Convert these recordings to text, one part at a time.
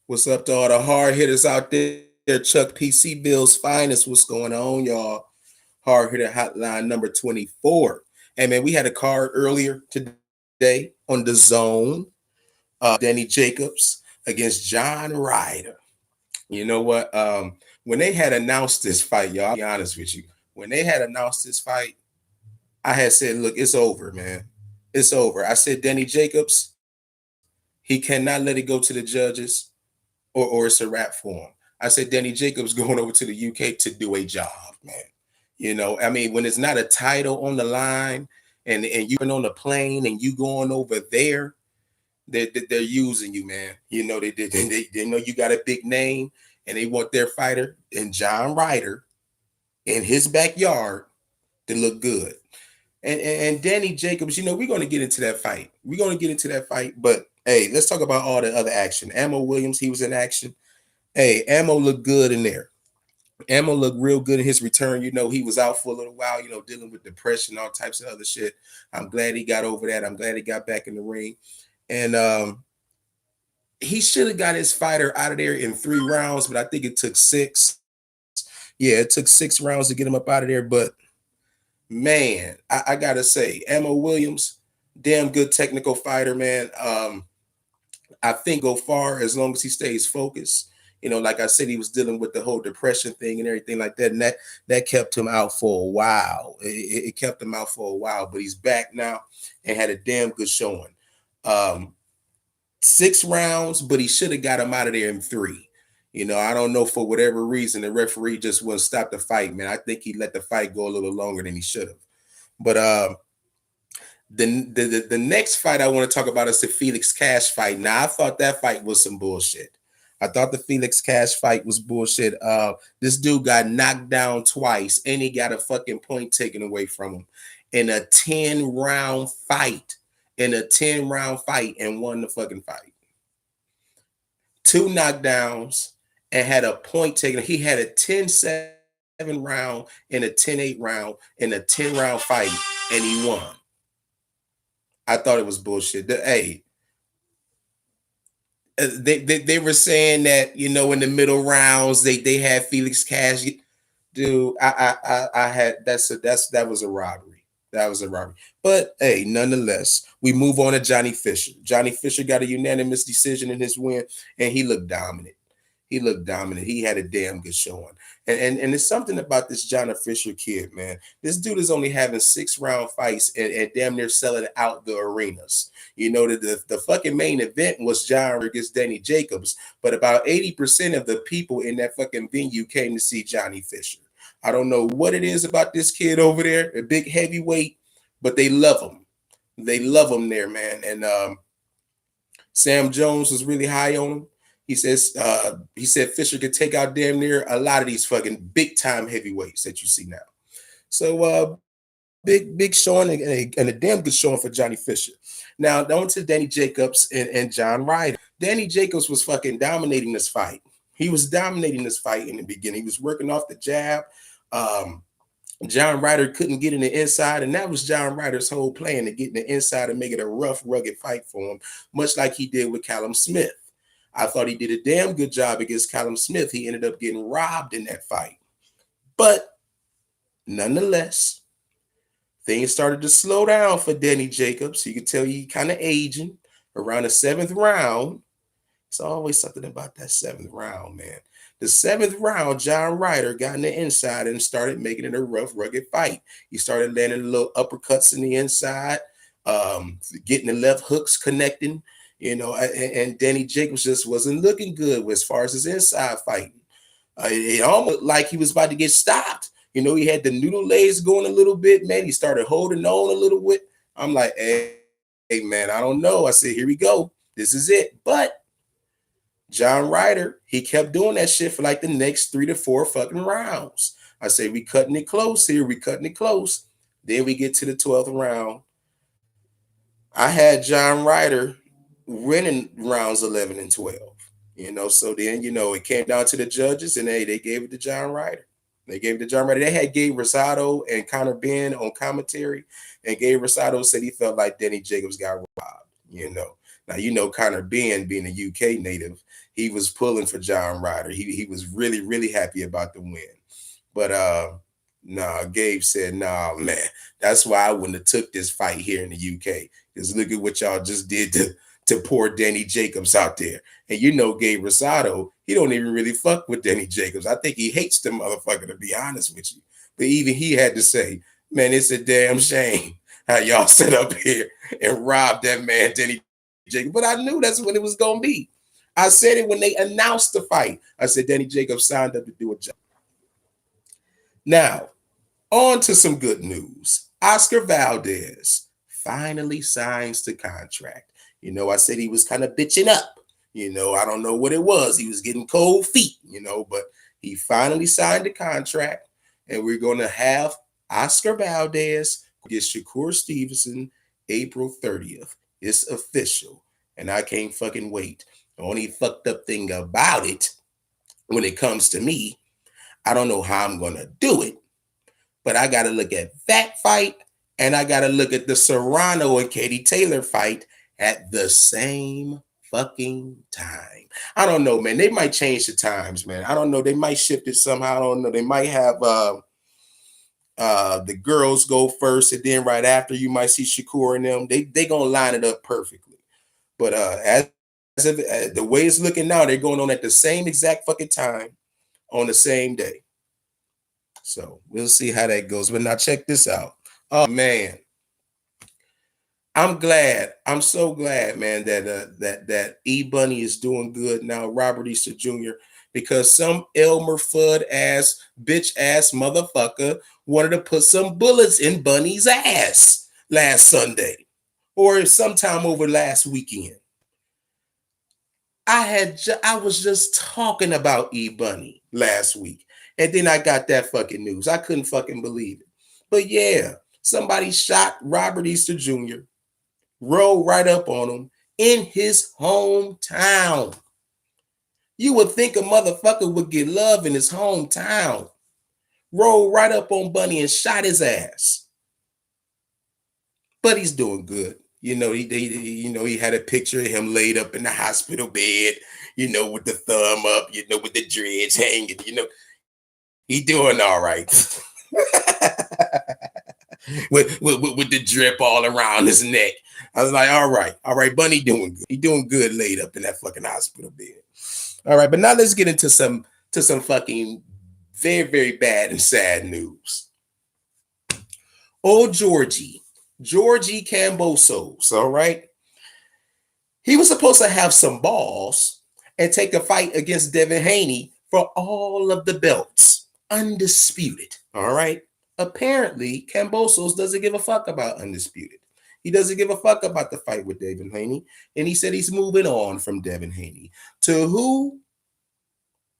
What's up to all the hard hitters out there? Chuck PC Bill's finest. What's going on, y'all? Hard hitter hotline number 24. Hey man, we had a card earlier today on the zone. Danny Jacobs against John Ryder. You know what? When they had announced this fight, y'all, I'll be honest with you. When they had announced this fight, I had said, look, it's over, man. It's over. I said, Danny Jacobs, he cannot let it go to the judges or it's a wrap for him. I said Danny Jacobs going over to the UK to do a job, man. You know, I mean, when it's not a title on the line and you're on the plane and you going over there, they're using you, man. You know, they know you got a big name and they want their fighter and John Ryder in his backyard to look good. And Danny Jacobs, you know, we're going to get into that fight. We're going to get into that fight. But, hey, let's talk about all the other action. Ammo Williams, he was in action. Hey, Ammo looked good in there. Ammo looked real good in his return. You know, he was out for a little while, you know, dealing with depression, all types of other shit. I'm glad he got over that. I'm glad he got back in the ring. And he should have got his fighter out of there in 3 rounds, but I think it took 6. Yeah, it took 6 rounds to get him up out of there. But man, I gotta say, Ammo Williams, damn good technical fighter, man. I think go far as long as he stays focused. You know, like I said, he was dealing with the whole depression thing and everything like that, and that kept him out for a while. It kept him out for a while, but he's back now and had a damn good showing. 6 rounds, but he should have got him out of there in 3. You know, I don't know, for whatever reason, the referee just wouldn't stop the fight, man. I think he let the fight go a little longer than he should have. But the next fight I want to talk about is the Felix Cash fight. Now, I thought that fight was some bullshit. I thought the Felix Cash fight was bullshit. This dude got knocked down twice, and he got a fucking point taken away from him in a 10-round fight. In a 10-round fight, and won the fucking fight. 2 knockdowns and had a point taken. He had a 10-7 round and a 10-8 round in a 10-round fight, and he won. I thought it was bullshit. They were saying that, you know, in the middle rounds they had Felix Cash. Dude, I had that was a robbery. That was a robbery. But hey, nonetheless, we move on to Johnny Fisher. Johnny Fisher got a unanimous decision in his win, and he looked dominant. He looked dominant. He had a damn good showing. And there's something about this Johnny Fisher kid, man. This dude is only having 6-round fights and damn near selling out the arenas. You know, the fucking main event was John against Danny Jacobs, but about 80% of the people in that fucking venue came to see Johnny Fisher. I don't know what it is about this kid over there, a big heavyweight, but they love him. They love him there, man. And Sam Jones was really high on him. He said Fisher could take out damn near a lot of these fucking big time heavyweights that you see now. So big showing and a damn good showing for Johnny Fisher. Now on to Danny Jacobs and John Ryder. Danny Jacobs was fucking dominating this fight. He was dominating this fight in the beginning. He was working off the jab. John Ryder couldn't get in the inside, and that was John Ryder's whole plan, to get in the inside and make it a rough, rugged fight for him, much like he did with Callum Smith. I thought he did a damn good job against Callum Smith. He ended up getting robbed in that fight. But nonetheless, things started to slow down for Danny Jacobs. You could tell he kind of aging around the 7th round. It's always something about that 7th round, man. The 7th round, John Ryder got in the inside and started making it a rough, rugged fight. He started landing little uppercuts in the inside, getting the left hooks connecting, you know, and Danny Jacobs just wasn't looking good as far as his inside fighting. It almost like he was about to get stopped. You know, he had the noodle legs going a little bit, man. He started holding on a little bit. I'm like, hey, man, I don't know. I said, here we go. This is it. But John Ryder, he kept doing that shit for like the next 3 to 4 fucking rounds. I say, we cutting it close here. We cutting it close. Then we get to the 12th round. I had John Ryder winning rounds 11 and 12. You know, so then, you know, it came down to the judges, and they gave it to John Ryder. They gave it to John Ryder. They had Gabe Rosado and Connor Ben on commentary, and Gabe Rosado said he felt like Danny Jacobs got robbed, you know. Now, you know, Connor being a UK native, he was pulling for John Ryder. He was really, really happy about the win. But nah, Gabe said, nah, man, that's why I wouldn't have took this fight here in the UK. Because look at what y'all just did to poor Danny Jacobs out there. And you know, Gabe Rosado, he don't even really fuck with Danny Jacobs. I think he hates the motherfucker, to be honest with you. But even he had to say, man, it's a damn shame how y'all sit up here and rob that man, Danny Jacobs. But I knew that's what it was going to be. I said it when they announced the fight. I said, Danny Jacobs signed up to do a job. Now, on to some good news. Oscar Valdez finally signs the contract. You know, I said he was kind of bitching up. You know, I don't know what it was. He was getting cold feet, you know, but he finally signed the contract. And we're going to have Oscar Valdez against Shakur Stevenson April 30th. It's official. And I can't fucking wait. The only fucked up thing about it, when it comes to me, I don't know how I'm going to do it. But I got to look at that fight, and I got to look at the Serrano and Katie Taylor fight at the same fucking time. I don't know, man. They might change the times, man. I don't know. They might shift it somehow. I don't know. They might have the girls go first, and then right after you might see Shakur and them. They gonna line it up perfectly. But as of the way it's looking now, they're going on at the same exact fucking time on the same day. So we'll see how that goes. But now check this out. Oh man, I'm glad. I'm so glad, man, that E Bunny is doing good now. Robert Easter Jr. Because some Elmer Fudd ass bitch ass motherfucker wanted to put some bullets in Bunny's ass last Sunday or sometime over last weekend. I was just talking about E Bunny last week. And then I got that fucking news. I couldn't fucking believe it. But yeah, somebody shot Robert Easter Jr., rolled right up on him in his hometown. You would think a motherfucker would get love in his hometown. Rolled right up on Bunny and shot his ass. But he's doing good. You know, he had a picture of him laid up in the hospital bed, you know, with the thumb up, you know, with the dreads hanging, you know. He doing all right. with the drip all around his neck. I was like, all right, Bunny doing good. He doing good laid up in that fucking hospital bed. All right, but now let's get into some fucking very, very bad and sad news. Old Georgie Cambosos, all right? He was supposed to have some balls and take a fight against Devin Haney for all of the belts. Undisputed, all right? Apparently, Cambosos doesn't give a fuck about Undisputed. He doesn't give a fuck about the fight with Devin Haney. And he said he's moving on from Devin Haney. To who?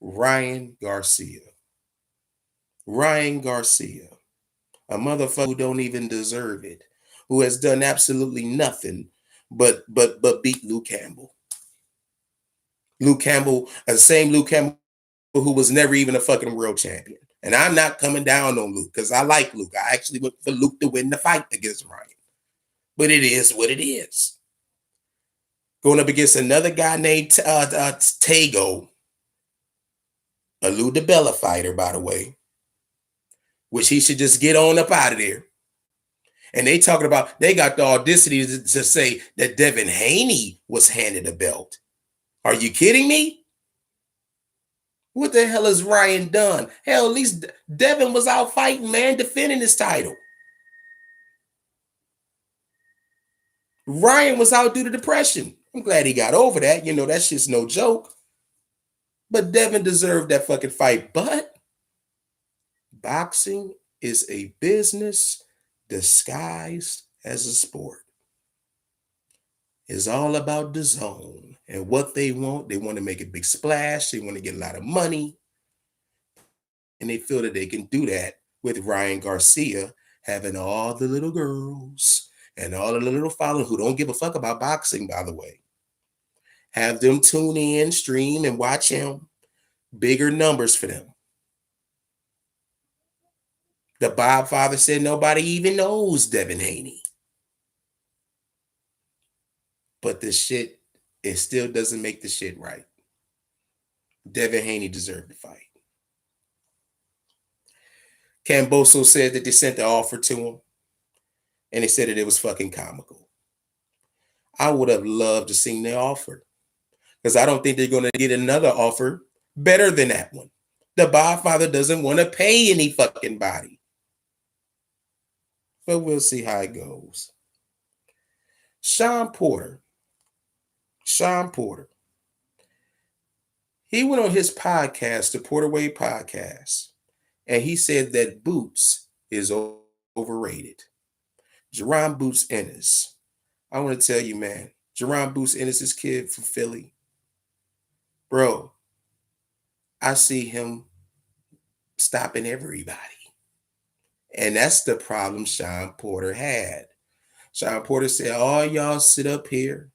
Ryan Garcia. Ryan Garcia. A motherfucker who don't even deserve it. Who has done absolutely nothing but beat Luke Campbell. Luke Campbell, the same Luke Campbell who was never even a fucking world champion. And I'm not coming down on Luke because I like Luke. I actually look for Luke to win the fight against Ryan. But it is what it is. Going up against another guy named Tago, a Lou DiBella fighter, by the way, which he should just get on up out of there. And they talking about, they got the audacity to say that Devin Haney was handed a belt. Are you kidding me? What the hell has Ryan done? Hell, at least Devin was out fighting, man, defending his title. Ryan was out due to depression. I'm glad he got over that. You know, that shit's no joke. But Devin deserved that fucking fight. But boxing is a business disguised as a sport. It's all about the zone and what they want. They want to make a big splash. They want to get a lot of money. And they feel that they can do that with Ryan Garcia having all the little girls and all the little followers who don't give a fuck about boxing, by the way. Have them tune in, stream, and watch him. Bigger numbers for them. The Bob father said nobody even knows Devin Haney. But the shit it still doesn't make the shit right. Devin Haney deserved to fight. Camboso said that they sent the offer to him, and they said that it was fucking comical. I would have loved to see the offer, because I don't think they're going to get another offer better than that one. The Godfather doesn't want to pay any fucking body. But we'll see how it goes. Sean Porter. He went on his podcast, the Porterweight podcast, and he said that Boots is overrated. Jerron Boots Ennis. I want to tell you, man, Jerron Boots Ennis' kid from Philly. Bro, I see him stopping everybody. And that's the problem Sean Porter had. Sean Porter said, all y'all sit up here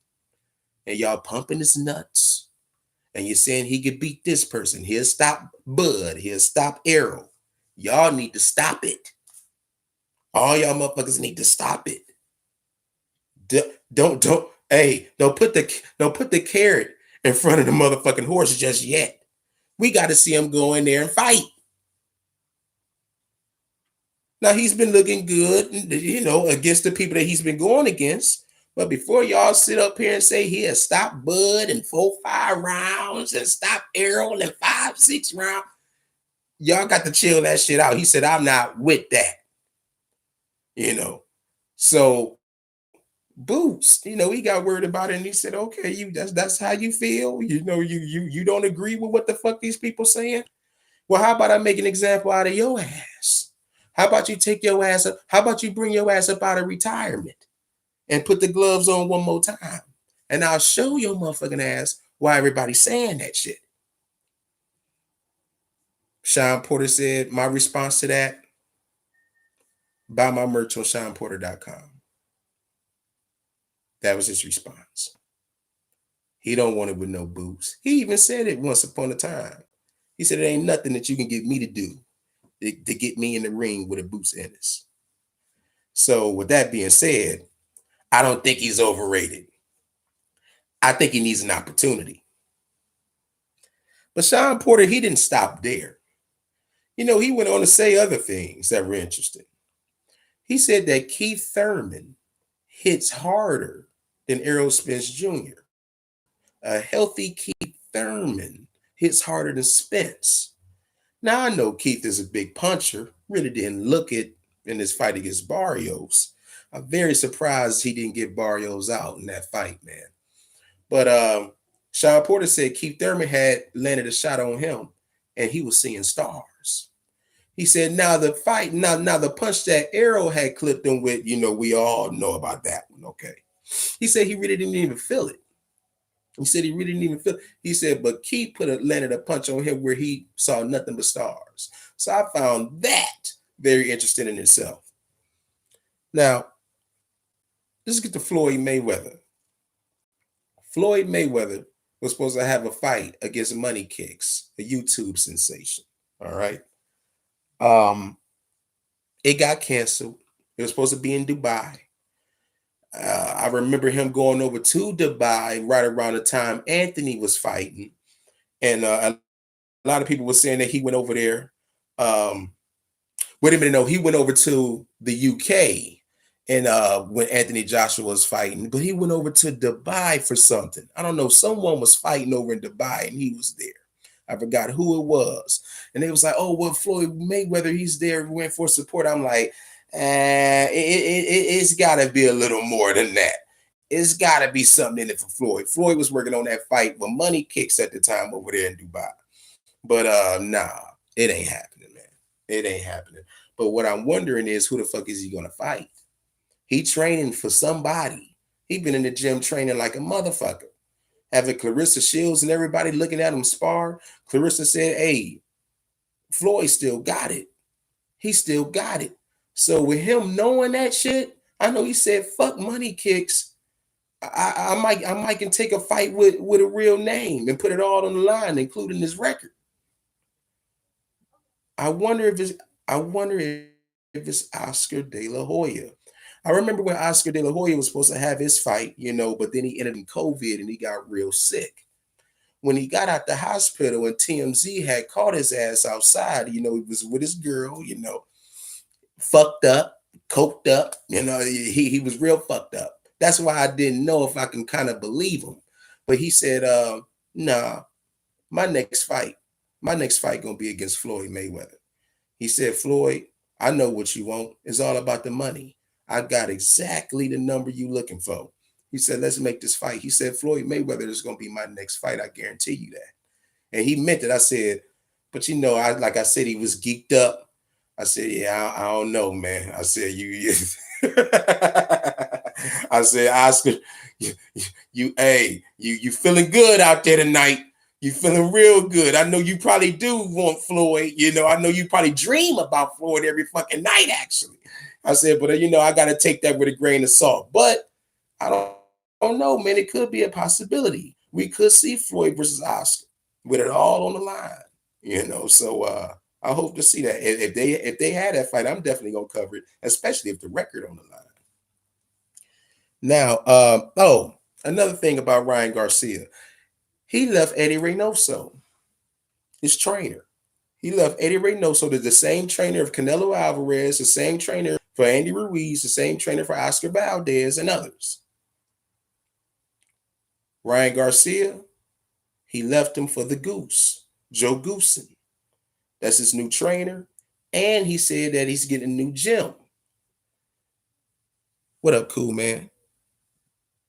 and y'all pumping his nuts. And you're saying he could beat this person. He'll stop Bud. He'll stop Errol. Y'all need to stop it. All y'all motherfuckers need to stop it. Don't put the carrot in front of the motherfucking horse just yet. We got to see him go in there and fight. Now, he's been looking good, against the people that he's been going against. But before y'all sit up here and say he has stopped Bud in 4-5 rounds and stop Errol in 5-6 rounds, y'all got to chill that shit out. He said, I'm not with that. So Boots, he got worried about it and he said, okay, that's how you feel. You don't agree with what the fuck these people saying? Well, how about I make an example out of your ass? How about you take your ass up? How about you bring your ass up out of retirement and put the gloves on one more time? And I'll show your motherfucking ass why everybody's saying that shit. Sean Porter said, my response to that, buy my merch on SeanPorter.com. That was his response. He don't want it with no Boots. He even said it once upon a time. He said, it ain't nothing that you can get me to do to get me in the ring with a Boots Ennis. So with that being said, I don't think he's overrated. I think he needs an opportunity. But Sean Porter, he didn't stop there. He went on to say other things that were interesting. He said that Keith Thurman hits harder than Errol Spence Jr. A healthy Keith Thurman hits harder than Spence. Now, I know Keith is a big puncher. Really didn't look it in his fight against Barrios. I'm very surprised he didn't get Barrios out in that fight, man. But Sean Porter said Keith Thurman had landed a shot on him, and he was seeing stars. He said, now the punch that Errol had clipped him with, we all know about that one, okay? He said he really didn't even feel it. He said he really didn't even feel it. He said, but Keith landed a punch on him where he saw nothing but stars. So I found that very interesting in itself. Now, let's get to Floyd Mayweather. Floyd Mayweather was supposed to have a fight against Money Kicks, a YouTube sensation. All right. It got canceled. It was supposed to be in Dubai. I remember him going over to Dubai right around the time Anthony was fighting. And a lot of people were saying that he went over there. He went over to the UK and when Anthony Joshua was fighting, but he went over to Dubai for something. I don't know. Someone was fighting over in Dubai and he was there. I forgot who it was. And they was like, oh, well, Floyd Mayweather, he's there, went for support. I'm like, it's got to be a little more than that. It's got to be something in it for Floyd. Floyd was working on that fight with Money Kicks at the time over there in Dubai. But nah, it ain't happening, man. It ain't happening. But what I'm wondering is, who the fuck is he going to fight? He training for somebody. He been in the gym training like a motherfucker. Having Clarissa Shields and everybody looking at him spar. Clarissa said, hey, Floyd still got it. He still got it. So with him knowing that shit, I know he said, fuck Money Kicks. I might can take a fight with a real name and put it all on the line, including his record. I wonder if it's Oscar De La Hoya. I remember when Oscar De La Hoya was supposed to have his fight, but then he ended in COVID and he got real sick. When he got out the hospital and TMZ had caught his ass outside, he was with his girl, fucked up, coked up, he was real fucked up. That's why I didn't know if I can kind of believe him. But he said, nah, my next fight gonna be against Floyd Mayweather. He said, Floyd, I know what you want. It's all about the money. I got exactly the number you looking for. He said, let's make this fight. He said, Floyd Mayweather is going to be my next fight. I guarantee you that. And he meant it. I said, but like I said, he was geeked up. I said, yeah, I don't know, man. I said, I said, Oscar, you feeling good out there tonight. You feeling real good. I know you probably do want Floyd. I know you probably dream about Floyd every fucking night, actually. I said, but I got to take that with a grain of salt. But I don't know, man. It could be a possibility. We could see Floyd versus Oscar with it all on the line, So I hope to see that. If they had that fight, I'm definitely going to cover it, especially if the record on the line. Now, another thing about Ryan Garcia. He left Eddie Reynoso, his trainer. He left Eddie Reynoso, the same trainer of Canelo Alvarez, the same trainer for Andy Ruiz, the same trainer for Oscar Valdez and others. Ryan Garcia, he left him for the Goose, Joe Goosen. That's his new trainer. And he said that he's getting a new gym. What up, cool man?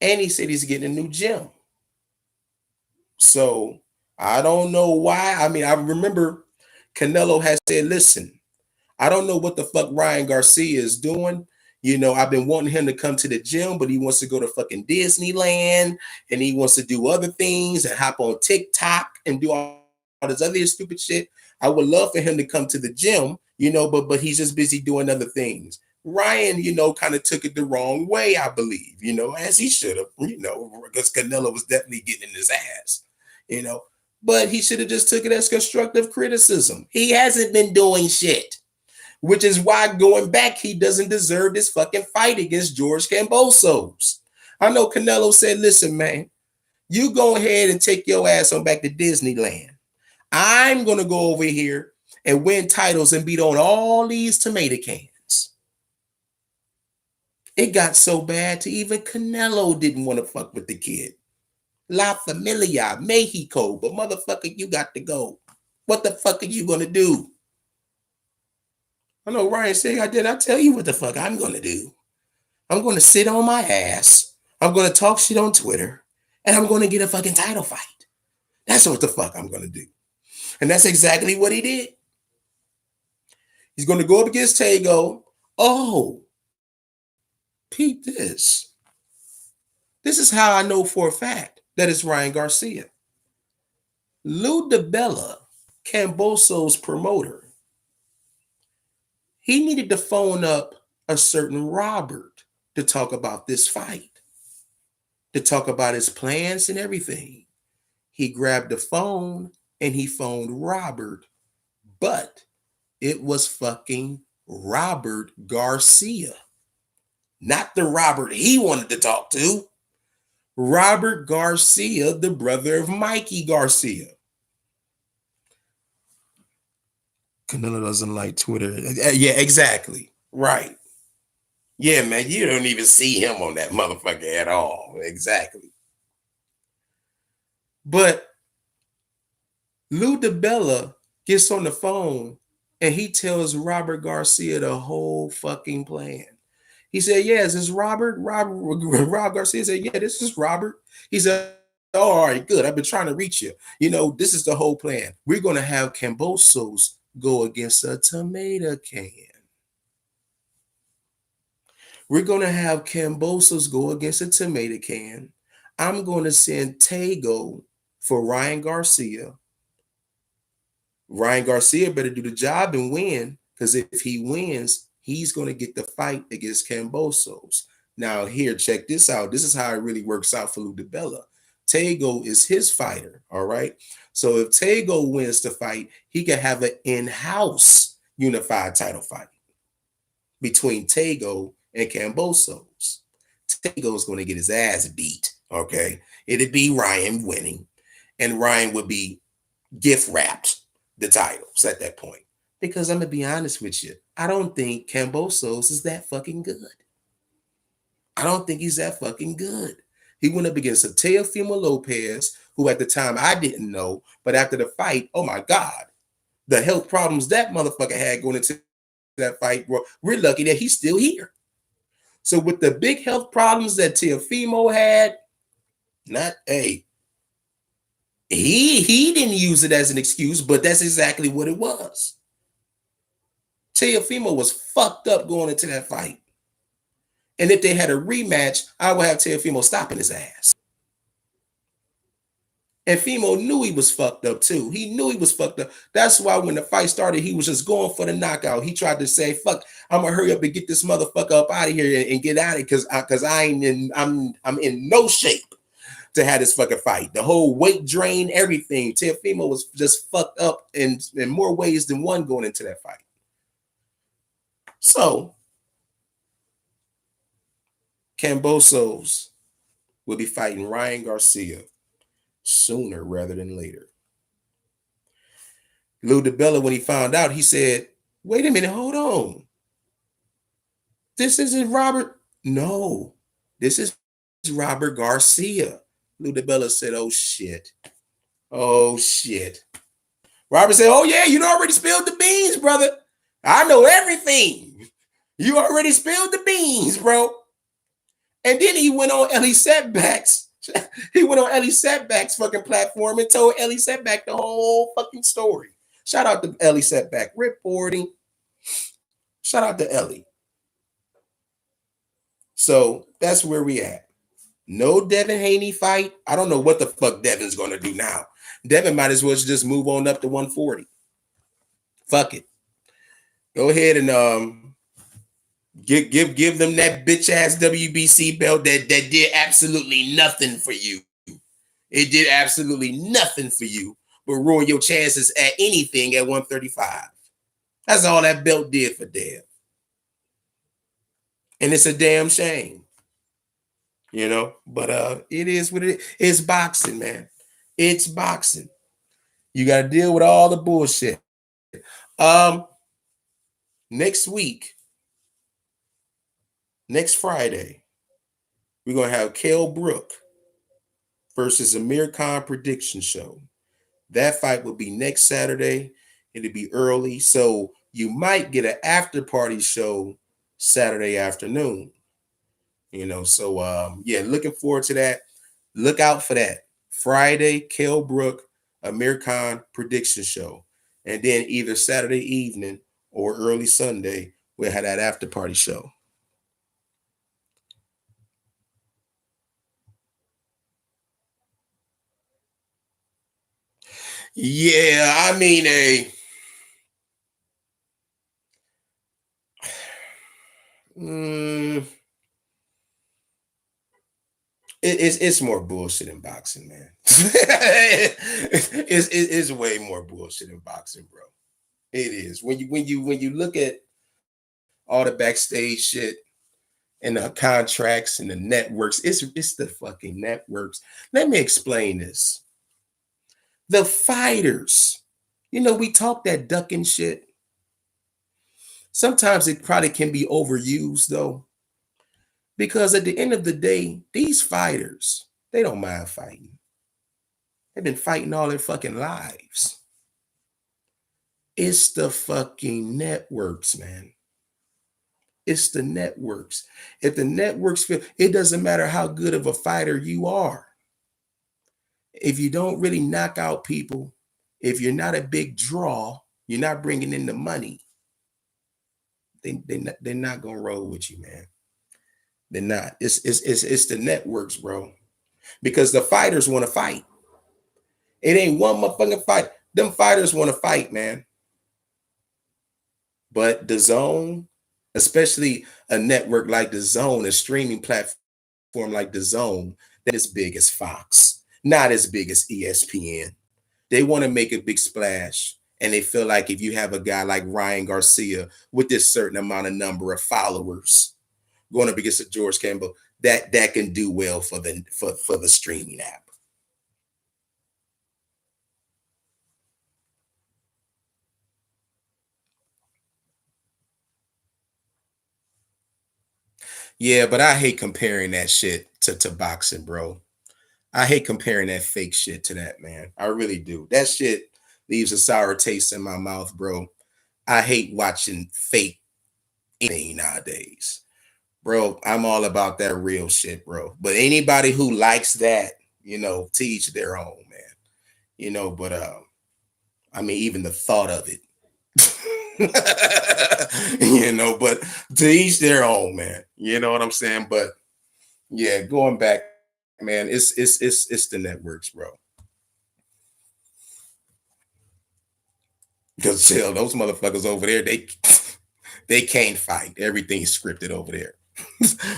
And he said he's getting a new gym. So I don't know why. I mean, I remember Canelo has said, listen, I don't know what the fuck Ryan Garcia is doing. I've been wanting him to come to the gym, but he wants to go to fucking Disneyland and he wants to do other things and hop on TikTok and do all this other stupid shit. I would love for him to come to the gym, but he's just busy doing other things. Ryan, kind of took it the wrong way, I believe, as he should have, because Canelo was definitely getting in his ass. But he should have just took it as constructive criticism. He hasn't been doing shit, which is why going back, he doesn't deserve this fucking fight against George Kambosos. I know Canelo said, listen, man, you go ahead and take your ass on back to Disneyland. I'm going to go over here and win titles and beat on all these tomato cans. It got so bad to even Canelo didn't want to fuck with the kid. La Familia, Mexico, but motherfucker, you got to go. What the fuck are you going to do? I know Ryan said, did I tell you what the fuck I'm going to do? I'm going to sit on my ass. I'm going to talk shit on Twitter. And I'm going to get a fucking title fight. That's what the fuck I'm going to do. And that's exactly what he did. He's going to go up against Tego. Oh, peep this. This is how I know for a fact that it's Ryan Garcia. Lou DiBella, Kambosos' promoter, he needed to phone up a certain Robert to talk about this fight, to talk about his plans and everything. He grabbed the phone and he phoned Robert, but it was fucking Robert Garcia, not the Robert he wanted to talk to. Robert Garcia, the brother of Mikey Garcia. Canelo doesn't like Twitter. Yeah, exactly. Right. Yeah, man, you don't even see him on that motherfucker at all. Exactly. But Lou DiBella gets on the phone and he tells Robert Garcia the whole fucking plan. He said, yeah, is this Robert? Rob Garcia said, yeah, this is Robert. He said, oh, all right, good. I've been trying to reach you. This is the whole plan. We're going to have Kambosos go against a tomato can. We're going to have Kambosos go against a tomato can. I'm going to send Tego for Ryan Garcia. Ryan Garcia better do the job and win, because if he wins, he's going to get the fight against Kambosos. Now, here, check this out. This is how it really works out for Lou DiBella. Tego is his fighter, all right? So if Tego wins the fight, he can have an in-house unified title fight between Tego and Cambosos. Tego's going to get his ass beat. Okay. It'd be Ryan winning, and Ryan would be gift wrapped the titles at that point. Because I'm going to be honest with you, I don't think Cambosos is that fucking good. I don't think he's that fucking good. He went up against a Teofimo Lopez, who at the time I didn't know, but after the fight, oh my God, the health problems that motherfucker had going into that fight, bro, we're lucky that he's still here. So with the big health problems that Teofimo had, he didn't use it as an excuse, but that's exactly what it was. Teofimo was fucked up going into that fight. And if they had a rematch, I would have Teofimo stopping his ass. And Fimo knew he was fucked up too. He knew he was fucked up. That's why when the fight started, he was just going for the knockout. He tried to say, "Fuck, I'm gonna hurry up and get this motherfucker up out of here and get out of it because I'm in no shape to have this fucking fight." The whole weight drain, everything. Teofimo was just fucked up in more ways than one going into that fight. So Cambosos will be fighting Ryan Garcia sooner rather than later. Lou DiBella, when he found out, he said, "Wait a minute, hold on. This isn't Robert." "No, this is Robert Garcia." Lou DiBella said, "Oh shit. Oh shit." Robert said, "Oh yeah, you already spilled the beans, brother. I know everything. You already spilled the beans, bro." And then he went on Ellie Setbacks. He went on Ellie Setback's fucking platform and told Ellie Setback the whole fucking story. Shout out to Ellie Setback reporting. Shout out to Ellie. So that's where we at. No Devin Haney fight. I don't know what the fuck Devin's gonna do now. Devin might as well just move on up to 140. Fuck it. Go ahead and give them that bitch ass WBC belt that did absolutely nothing for you. It did absolutely nothing for you, but ruin your chances at anything at 135. That's all that belt did for Dev. And it's a damn shame. You know, but it is what it is. It's boxing, man. It's boxing. You got to deal with all the bullshit. Next week, next Friday, we're going to have Kell Brook versus Amir Khan prediction show. That fight will be next Saturday. It'll be early. So you might get an after party show Saturday afternoon. You know, so yeah, looking forward to that. Look out for that. Friday, Kell Brook, Amir Khan prediction show. And then either Saturday evening or early Sunday, we'll have that after party show. Yeah, I mean, it's more bullshit in boxing, man. it's way more bullshit in boxing, bro. It is. When you look at all the backstage shit and the contracts and the networks, it's the fucking networks. Let me explain this. The fighters, you know, we talk that ducking shit. Sometimes it probably can be overused though. Because at the end of the day, these fighters, they don't mind fighting. They've been fighting all their fucking lives. It's the fucking networks, man. It's the networks. If the networks feel, it doesn't matter how good of a fighter you are. If you don't really knock out people, if you're not a big draw, you're not bringing in the money, they're not going to roll with you, man. They're not. It's the networks, bro. Because the fighters want to fight. It ain't one motherfucking fight. Them fighters want to fight, man. But the Zone, especially a network like the Zone, a streaming platform like the Zone, that is big as Fox, not as big as ESPN. They want to make a big splash. And they feel like if you have a guy like Ryan Garcia with this certain amount of number of followers, going up against a George Campbell that can do well for the streaming app. Yeah, but I hate comparing that shit to boxing, bro. I hate comparing that fake shit to that, man. I really do. That shit leaves a sour taste in my mouth, bro. I hate watching fake anything nowadays. Bro, I'm all about that real shit, bro. But anybody who likes that, to each their own, man. But I mean, even the thought of it. But to each their own, man. You know what I'm saying? But yeah, going back, man, it's the networks, bro. Because hell, those motherfuckers over there, they can't fight. Everything's scripted over there.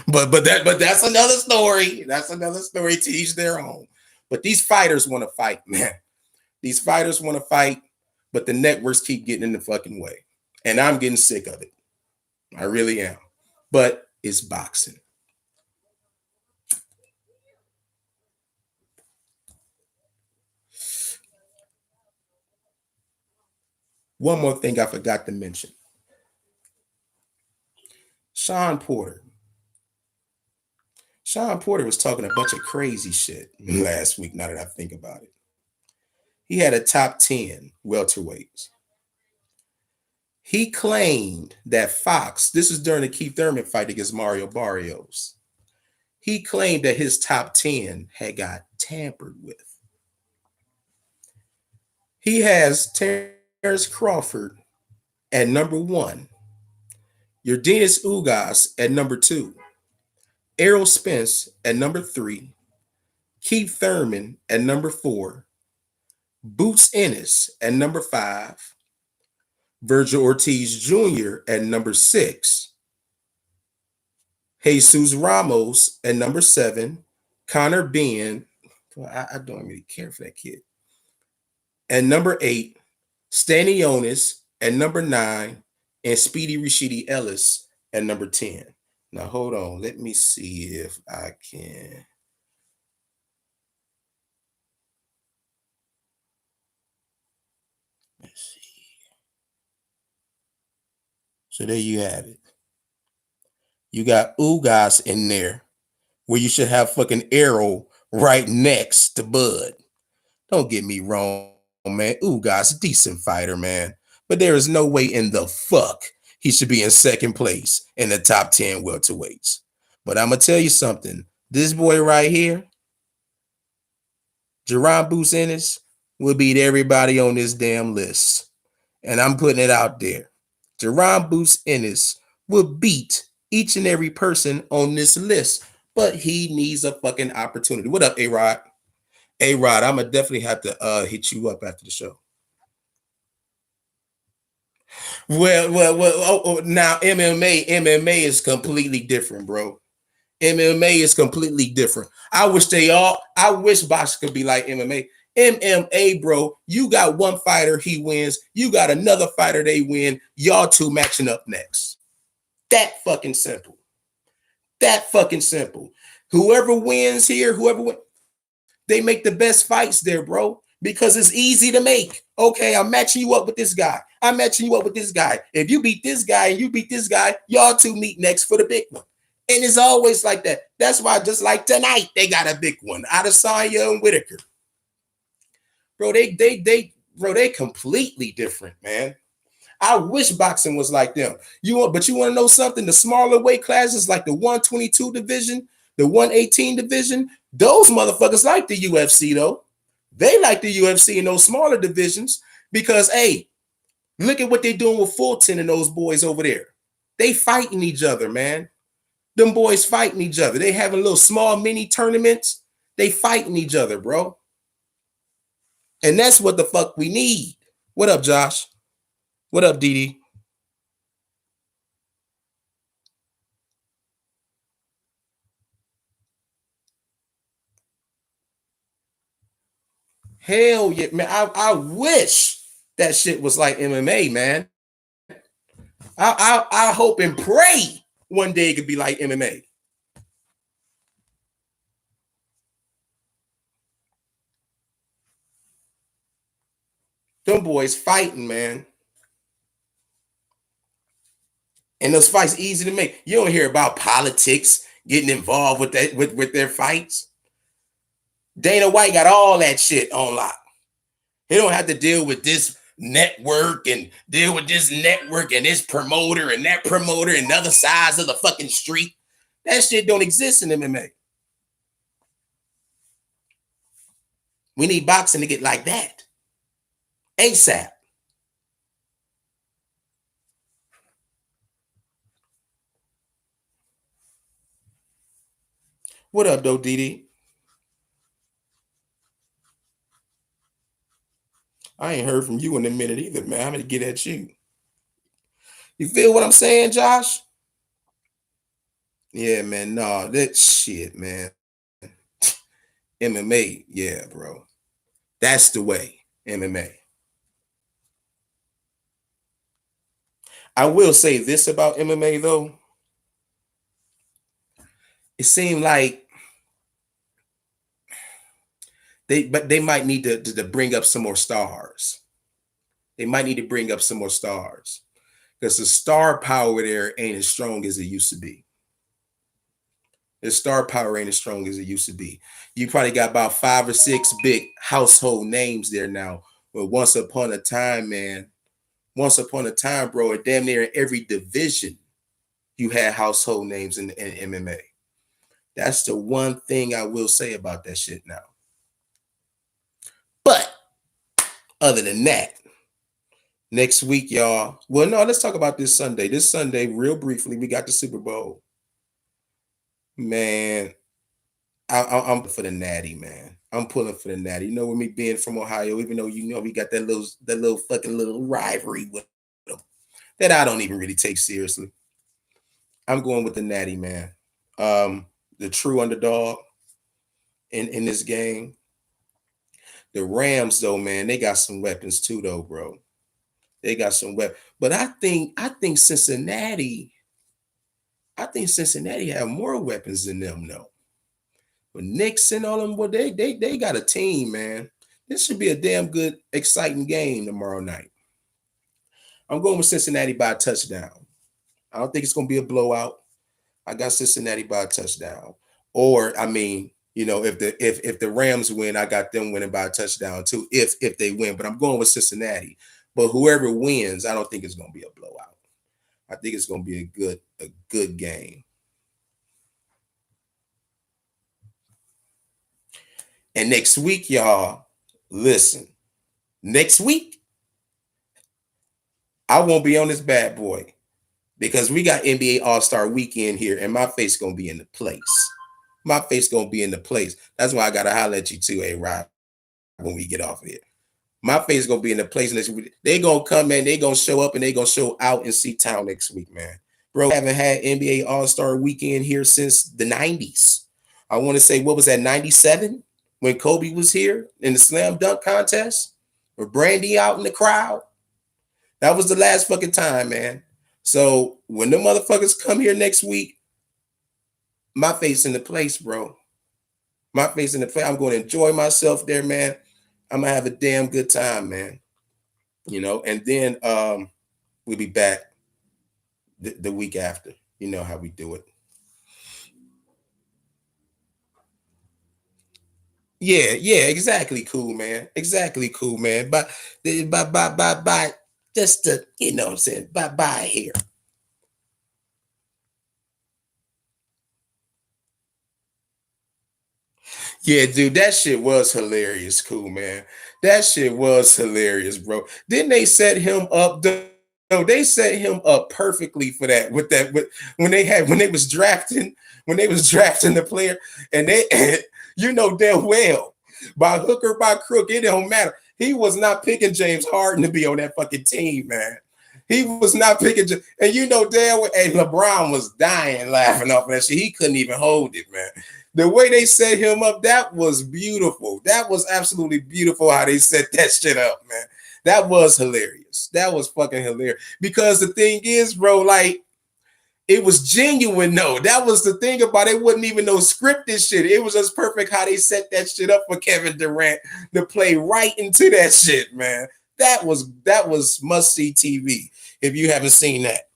but that's another story. That's another story, to each their own. But these fighters want to fight, man. These fighters want to fight, but the networks keep getting in the fucking way. And I'm getting sick of it. I really am. But it's boxing. One more thing I forgot to mention. Sean Porter. Sean Porter was talking a bunch of crazy shit last week, now that I think about it. He had a top 10 welterweights. He claimed that Fox, this is during the Keith Thurman fight against Mario Barrios. He claimed that his top 10 had got tampered with. He has Terrence Crawford at number 1, Yordenis Ugas at number 2, Errol Spence at number 3, Keith Thurman at number 4, Boots Ennis at number 5, Virgil Ortiz Jr. at number 6, Jesus Ramos at number 7, Connor Benn, I don't really care for that kid, at number 8, Stanionis at number 9, and Speedy Rashidi Ellis at number 10. Now, hold on. Let me see if I can. Let's see. So there you have it. You got Ugas in there, where you should have fucking Errol right next to Bud. Don't get me wrong, man. Ugas, decent fighter, man. But there is no way in the fuck he should be in second place in the top 10 welterweights. But I'm going to tell you something. This boy right here, Jerron Boots Ennis, will beat everybody on this damn list. And I'm putting it out there. Jerron Boots Ennis will beat each and every person on this list, but he needs a fucking opportunity. What up, A-Rod? A-Rod, I'm going to definitely have to hit you up after the show. Well, now MMA is completely different, bro. MMA is completely different. I wish boxing could be like MMA. MMA, bro, you got one fighter, he wins. You got another fighter, they win. Y'all two matching up next. That fucking simple. That fucking simple. Whoever wins here, they make the best fights there, bro, because it's easy to make. Okay, I'm matching you up with this guy. I'm matching you up with this guy. If you beat this guy and you beat this guy, y'all two meet next for the big one. And it's always like that. That's why, just like tonight, they got a big one out of Adesanya and Whitaker. Bro, they completely different, man. I wish boxing was like them. But you want to know something? The smaller weight classes, like the 122 division, the 118 division, those motherfuckers like the UFC, though. They like the UFC in those smaller divisions because, hey, look at what they're doing with Fulton and those boys over there. They fighting each other, man. Them boys fighting each other. They having little small mini tournaments. They fighting each other, bro. And that's what the fuck we need. What up, Josh? What up, Didi? Hell yeah, man. I wish that shit was like MMA, man. I hope and pray one day it could be like MMA. Them boys fighting, man. And those fights easy to make. You don't hear about politics getting involved with that with their fights. Dana White got all that shit on lock. He don't have to deal with this network and deal with this network and this promoter and that promoter and the other sides of the fucking street. That shit don't exist in MMA. We need boxing to get like that. ASAP. What up, though, DD? I ain't heard from you in a minute either, man. I'm gonna get at you. You feel what I'm saying, Josh? Yeah, man. No, that shit, man. MMA, yeah, bro. That's the way. MMA. I will say this about MMA though. It seemed like they might need to bring up some more stars. They might need to bring up some more stars because the star power there ain't as strong as it used to be. The star power ain't as strong as it used to be. You probably got about 5 or 6 big household names there now. But once upon a time, man, bro, damn near in every division, you had household names in MMA. That's the one thing I will say about that shit now. But other than that, next week, y'all. Well, no, let's talk about this Sunday. This Sunday, real briefly, we got the Super Bowl. Man, I'm for the natty, man. I'm pulling for the natty. You know, with me being from Ohio, even though you know we got that little fucking little rivalry with them that I don't even really take seriously. I'm going with the natty, man. The true underdog in this game. The Rams, though, man, they got some weapons too, though, bro. They got some weapons. But I think Cincinnati have more weapons than them, though. But Knicks and all them, well, they got a team, man. This should be a damn good, exciting game tomorrow night. I'm going with Cincinnati by a touchdown. I don't think it's going to be a blowout. I got Cincinnati by a touchdown. Or, I mean, you know, if the Rams win, I got them winning by a touchdown too, if they win. But I'm going with Cincinnati. But whoever wins, I don't think it's going to be a blowout. I think it's going to be a good game. And next week, y'all, listen. Next week, I won't be on this bad boy because we got NBA All-Star Weekend here, and my face gonna be in the place. My face gonna be in the place. That's why I gotta holler at you too, A-Rod, when we get off of here. My face gonna be in the place next week. They gonna come in, they gonna show up, and they gonna show out in C-Town next week, man. Bro, I haven't had NBA All-Star Weekend here since the 90s. I want to say, what was that, 97? When Kobe was here in the slam dunk contest with Brandy out in the crowd. That was the last fucking time, man. So when the motherfuckers come here next week, my face in the place, bro. My face in the place. I'm going to enjoy myself there, man. I'm going to have a damn good time, man. You know, and then we'll be back the week after. You know how we do it. Yeah, exactly. Cool, man. Exactly cool, man. But bye. Just to, you know what I'm saying? Bye here. Yeah, dude, that shit was hilarious, cool, man. That shit was hilarious, bro. Didn't they set him up? No, they set him up perfectly for that. With when they was drafting the player, and they you know damn well by hook or by crook, it don't matter. He was not picking James Harden to be on that fucking team, man. He was not picking, and you know damn well, hey, LeBron was dying laughing off of that shit. He couldn't even hold it, man. The way they set him up, that was beautiful. That was absolutely beautiful how they set that shit up, man. That was hilarious. That was fucking hilarious. Because the thing is, bro, like, It was genuine, though. That was the thing about it. It wasn't even no scripted shit. It was just perfect how they set that shit up for Kevin Durant to play right into that shit, man. That was must-see TV if you haven't seen that.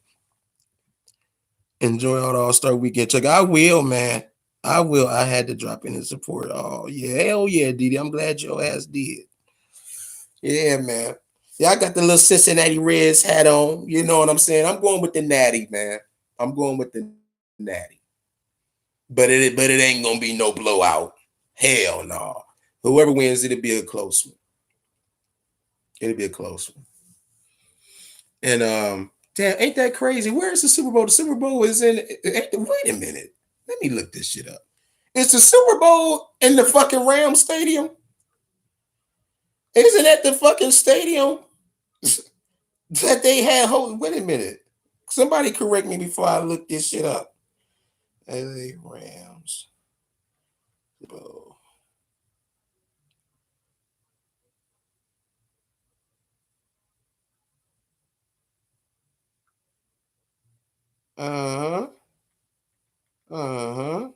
Enjoy all the All-Star Weekend. Check. I will, man. I will. I had to drop in and support. Oh, yeah. Hell yeah, Didi. I'm glad your ass did. Yeah, man. Yeah, I got the little Cincinnati Reds hat on. You know what I'm saying? I'm going with the Natty, man. I'm going with the Natty. But it ain't gonna be no blowout. Hell no. Whoever wins, it'll be a close one. It'll be a close one. And damn, ain't that crazy? Where is the Super Bowl? The Super Bowl is in. Wait a minute. Let me look this shit up. Is the Super Bowl in the fucking Rams Stadium? Isn't that the fucking stadium that they had? Wait a minute. Somebody correct me before I look this shit up. LA Rams. Bowl. Uh-huh. Uh-huh.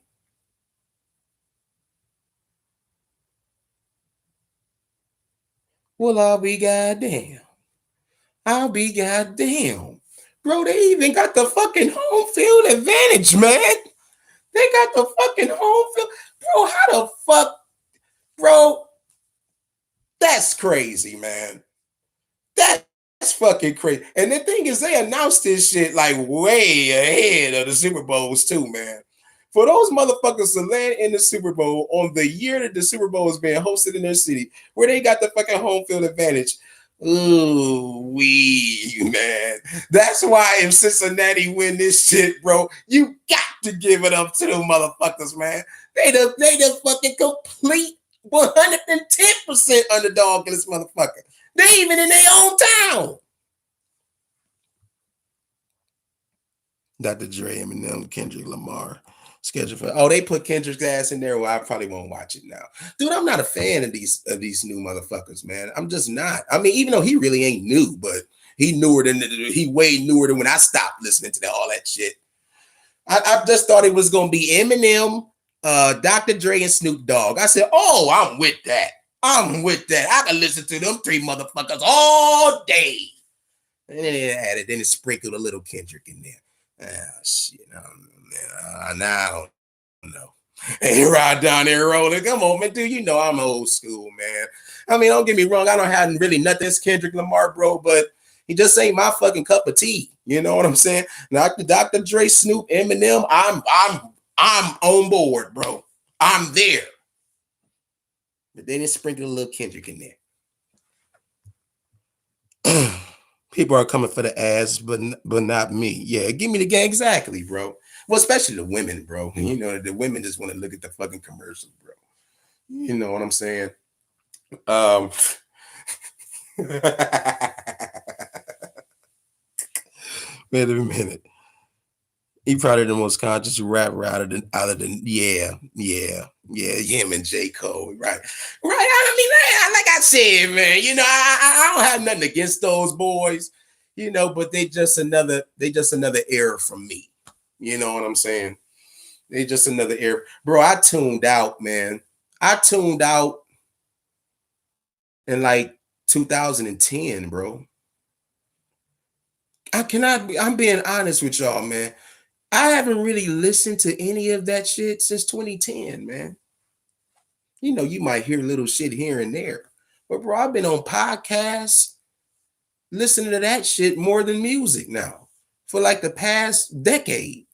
Well, I'll be goddamn. I'll be goddamn. Bro, they even got the fucking home field advantage, man. They got the fucking home field. Bro, how the fuck? Bro, that's crazy, man. That's fucking crazy. And the thing is, they announced this shit like way ahead of the Super Bowls, too, man. For those motherfuckers to land in the Super Bowl on the year that the Super Bowl is being hosted in their city, where they got the fucking home field advantage. Ooh, man. That's why if Cincinnati win this shit, bro, you got to give it up to them motherfuckers, man. They the fucking complete 110% underdog in this motherfucker. They even in their own town. Dr. Dre, Eminem, Kendrick Lamar. Schedule for they put Kendrick's ass in there. Well, I probably won't watch it now. Dude, I'm not a fan of these new motherfuckers, man. I'm just not. I mean, even though he really ain't new, but he way newer than when I stopped listening to all that shit. I just thought it was gonna be Eminem, Dr. Dre, and Snoop Dogg. I said, oh, I'm with that. I can listen to them three motherfuckers all day. And then it sprinkled a little Kendrick in there. Ah, shit. Now I don't know. Hey, ride down there rolling. Come on, man. Dude, you know I'm old school, man. I mean, don't get me wrong. I don't have really nothing against Kendrick Lamar, bro, but he just ain't my fucking cup of tea. You know what I'm saying? Dr. Dre, Snoop, Eminem, I'm on board, bro. I'm there. But then it sprinkled a little Kendrick in there. People are coming for the ass, but not me. Yeah, give me the game. Exactly, bro. Well, especially the women, bro. You know, the women just want to look at the fucking commercials, bro. You know what I'm saying? Wait a minute. He probably the most conscious rapper out of him and J. Cole, right? I mean, like I said, man, you know, I don't have nothing against those boys, you know, but they just another era from me. You know what I'm saying? They just another era. Bro, I tuned out, man. I tuned out in like 2010, bro. I'm being honest with y'all, man. I haven't really listened to any of that shit since 2010, man. You know, you might hear little shit here and there. But bro, I've been on podcasts listening to that shit more than music now for like the past decade.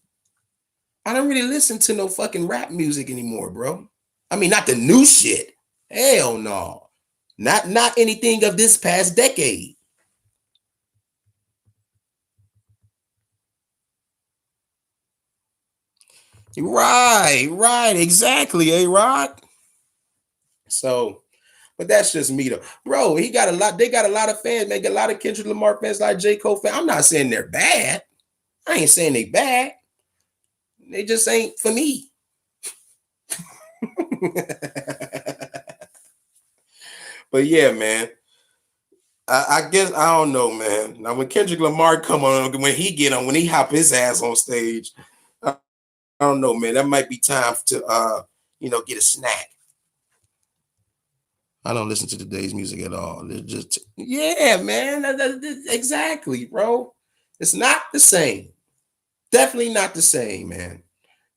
I don't really listen to no fucking rap music anymore, bro. I mean, not the new shit. Hell no. Not anything of this past decade. Right, exactly, A-Rod. So, but that's just me though. Bro, they got a lot of fans, man. Got a lot of Kendrick Lamar fans, like J. Cole fans. I'm not saying they're bad. I ain't saying they bad. They just ain't for me. But yeah, man. I guess I don't know, man. Now when Kendrick Lamar come on, when he hop his ass on stage, I don't know, man. That might be time to get a snack. I don't listen to today's music at all. It's just man. Exactly, bro. It's not the same. Definitely not the same, man.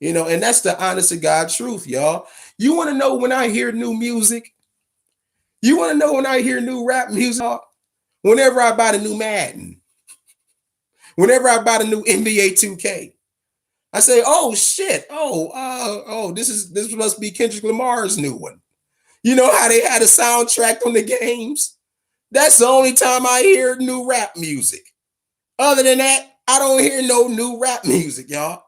And that's the honest to God truth, y'all. You want to know when I hear new music? You want to know when I hear new rap music? Whenever I buy the new Madden, whenever I buy the new NBA 2K, I say, "Oh shit! This must be Kendrick Lamar's new one." You know how they had a soundtrack on the games? That's the only time I hear new rap music. Other than that, I don't hear no new rap music, y'all.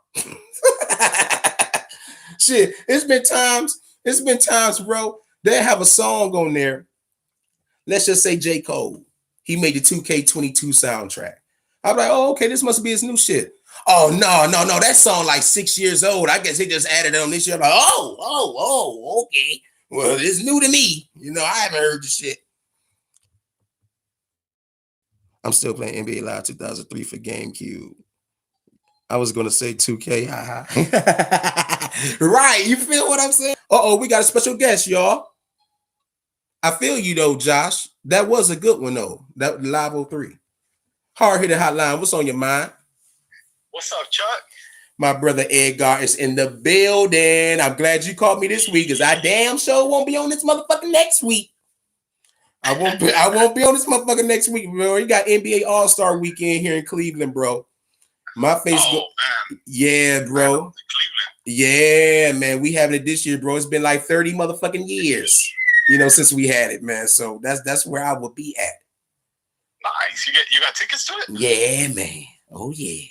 Shit, it's been times, bro. They have a song on there. Let's just say J. Cole. He made the 2K22 soundtrack. I'm like, oh, okay, this must be his new shit. Oh, no. That song like 6 years old. I guess he just added it on this year. I'm like, okay. Well, it's new to me. I haven't heard the shit. I'm still playing NBA Live 2003 for GameCube. I was going to say 2K. Right. You feel what I'm saying? We got a special guest, y'all. I feel you, though, Josh. That was a good one, though. That Live 03. Hard-hitting hotline. What's on your mind? What's up, Chuck? My brother Edgar is in the building. I'm glad you called me this week because I damn sure won't be on this motherfucker next week. I won't be on this motherfucker next week, bro. You got NBA All-Star Weekend here in Cleveland, bro. My face man. Yeah, bro. Cleveland. Yeah, man. We having it this year, bro. It's been like 30 motherfucking years, since we had it, man. So that's where I will be at. Nice. You got tickets to it? Yeah, man. Oh yeah.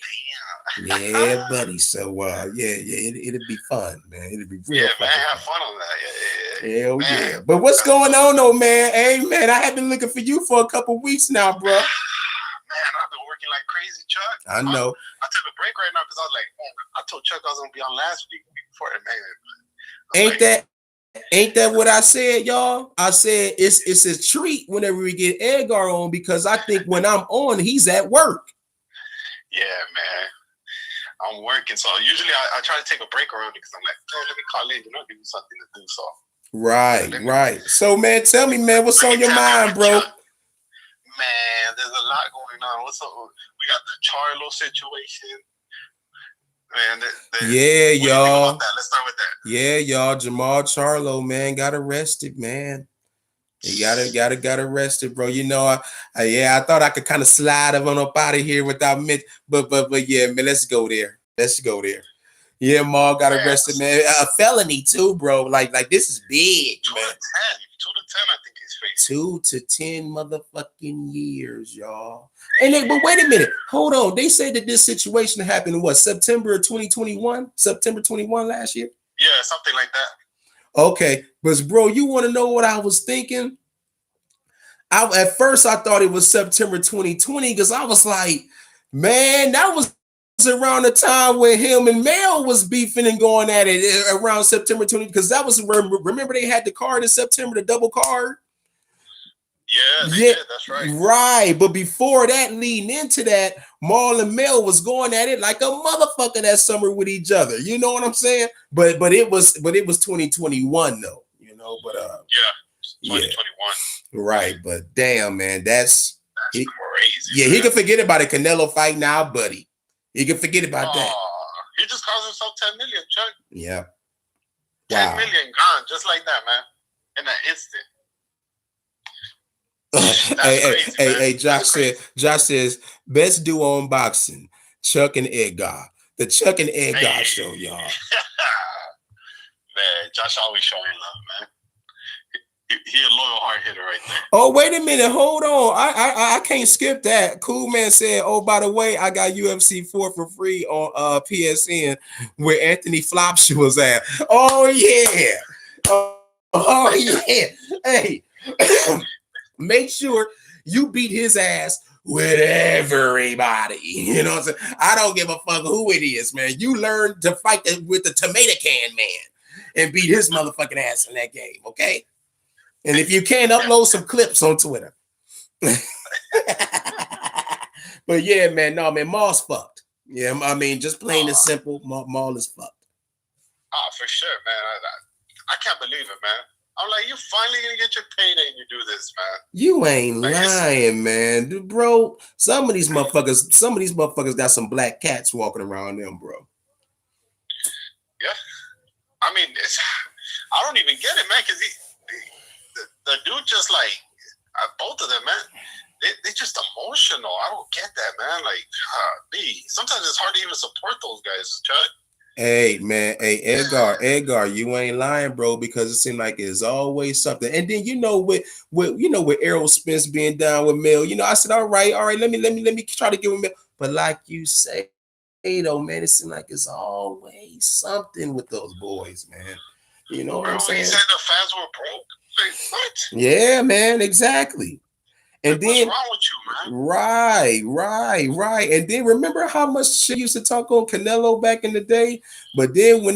Damn. Yeah, buddy. So it'll be fun, man. It'll be real fun. Man, have fun on that. Yeah. Hell yeah. But what's going on though, man? Hey man, I have been looking for you for a couple weeks now, bro. Man, I've been working like crazy, Chuck. I know. I took a break right now because I was like, I told Chuck I was gonna be on last week before it, man. Ain't that what I said, y'all? I said it's a treat whenever we get Edgar on because I think when I'm on, he's at work. Yeah, man. I'm working, so usually I try to take a break around it because I'm like, let me call in, give me something to do. So right. So man, tell me, man, what's on your mind, bro? Man, there's a lot going on. What's up? We got the Charlo situation. Man, yeah, y'all. Let's start with that. Yeah, y'all. Jamal Charlo, man, got arrested, man. He got arrested, bro. I thought I could kind of slide him on up out of here without but yeah, man, let's go there. Yeah, Maul got arrested, man. A felony too, bro. Like this is big, 2 man. 2 to 10, I think he's facing. 2 to 10 motherfucking years, y'all. But wait a minute. Hold on. They say that this situation happened in September of 2021? September 21 last year? Yeah, something like that. Okay. But bro, you want to know what I was thinking? At first I thought it was September 2020 because I was like, man, that was around the time when him and Mel was beefing and going at it around September 20, because that was remember they had the card in September, the double card. Yeah, that's right. Right, but before that, leading into that, Marl and Mel was going at it like a motherfucker that summer with each other. You know what I'm saying? But it was 2021 though. But 2021. Right, but damn, man, that's crazy. Yeah, he can forget about a Canelo fight now, buddy. He can forget about that. He just cost himself 10 million, Chuck. Yeah. 10 million gone, just like that, man. In an instant. Hey, Josh says, best duo on boxing, Chuck and Edgar. The Chuck and Edgar show, y'all. Man, Josh always showing love, man. He a loyal hard hitter right there. Oh, wait a minute. Hold on. I can't skip that. Cool Man said, oh, by the way, I got UFC 4 for free on PSN where Anthony Flopsy was at. Oh, yeah. Oh, yeah. Hey, make sure you beat his ass with everybody. You know what I'm saying? I don't give a fuck who it is, man. You learn to fight with the tomato can man and beat his motherfucking ass in that game, okay? And if you can, upload some clips on Twitter. Hey, But yeah, man, no, man, Maul's fucked. Yeah, I mean, just plain and simple, Maul is fucked. Oh, for sure, man. I can't believe it, man. I'm like, you finally gonna get your payday and you do this, man. You ain't lying, man. Dude, bro, some of these motherfuckers got some black cats walking around them, bro. Yeah. I mean, I don't even get it, man, because the dude just like, both of them, man, they just emotional. I don't get that, man. Like, sometimes it's hard to even support those guys, Chuck. Hey, man. Hey, Edgar, you ain't lying, bro, because it seemed like it's always something. And then, with Errol Spence being down with Mel, I said, all right, let me try to give him Mel. But like you say, though, man, it seemed like it's always something with those boys, man. You know what I'm saying? He said the fans were broke. Like, what? Yeah, man, exactly. And then, what's wrong with you, man? Right. And then remember how much shit used to talk on Canelo back in the day? But then when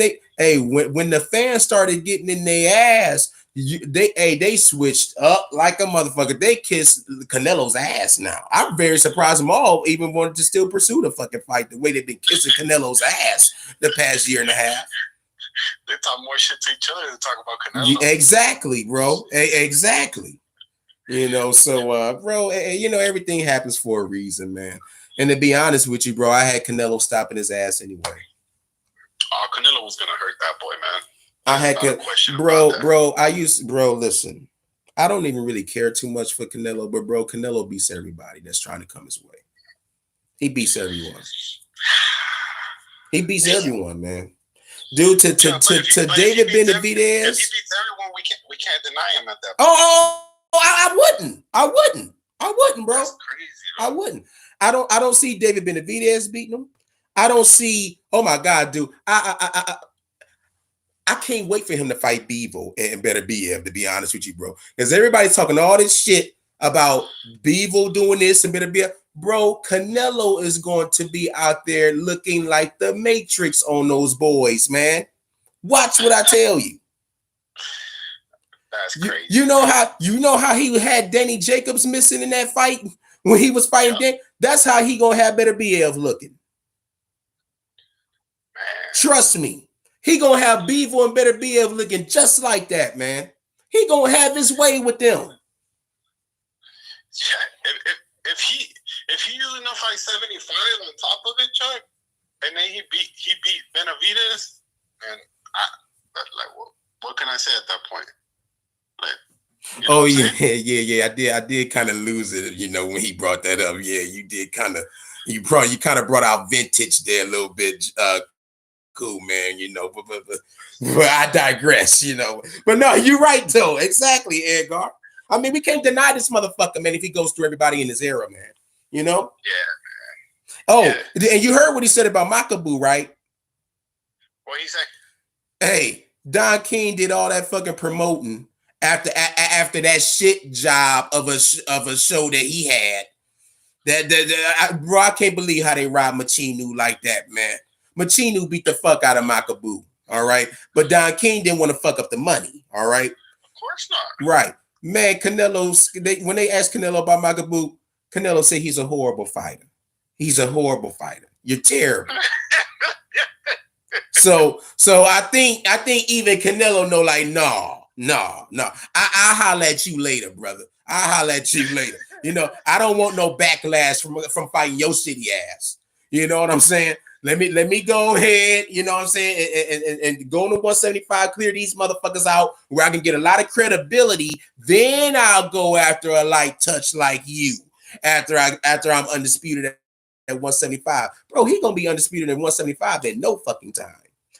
when the fans started getting in their ass, they switched up like a motherfucker. They kissed Canelo's ass now. I'm very surprised them all even wanted to still pursue the fucking fight the way they've been kissing Canelo's ass the past year and a half. They talk more shit to each other than talk about Canelo. Exactly, bro. Exactly. So, bro, everything happens for a reason, man. And to be honest with you, bro, I had Canelo stopping his ass anyway. Oh, Canelo was gonna hurt that boy, man. I had listen, I don't even really care too much for Canelo, but bro, Canelo beats everybody that's trying to come his way. He beats everyone. He beats everyone, man. Dude, to David Benavidez. If he beats everyone, we can't deny him at that point. I wouldn't, bro. That's crazy, bro. I wouldn't. I don't see David Benavidez beating him. I don't see. Oh my God, dude. I can't wait for him to fight Bevo and Better BF, to be honest with you, bro. Because everybody's talking all this shit about Bevo doing this and Better BF. Bro, Canelo is going to be out there looking like the Matrix on those boys, man. Watch what I tell you. That's crazy. You know how he had Danny Jacobs missing in that fight when he was fighting Dan? That's how he gonna have Better BF looking. Man. Trust me. He gonna have Bevo and Better BF looking just like that, man. He gonna have his way with them. If he using a fight 75 on top of it, Chuck, and then he beat Benavidez, and what can I say at that point? I did kind of lose it, when he brought that up. Yeah, you did you kind of brought out vintage there a little bit. Cool, man, but I digress, But no, you're right though. Exactly, Edgar. I mean, we can't deny this motherfucker, man, if he goes through everybody in his era, man. Yeah, man. Oh, yeah. And you heard what he said about Makabu, right? What he say? Hey, Don King did all that fucking promoting after that shit job of a show that he had. Bro, I can't believe how they robbed Machinu like that, man. Machinu beat the fuck out of Makabu, all right? But Don King didn't want to fuck up the money, all right? Of course not. Right. Man, when they asked Canelo about Makabu, Canelo said he's a horrible fighter. He's a horrible fighter. You're terrible. So I think even Canelo know, like, no. I'll holler at you later, brother. I'll holler at you later. I don't want no backlash from fighting your shitty ass. You know what I'm saying? Let me go ahead, you know what I'm saying, and go to 175, clear these motherfuckers out where I can get a lot of credibility. Then I'll go after a light touch like you after I'm undisputed at 175. Bro, he gonna be undisputed at 175 at no fucking time.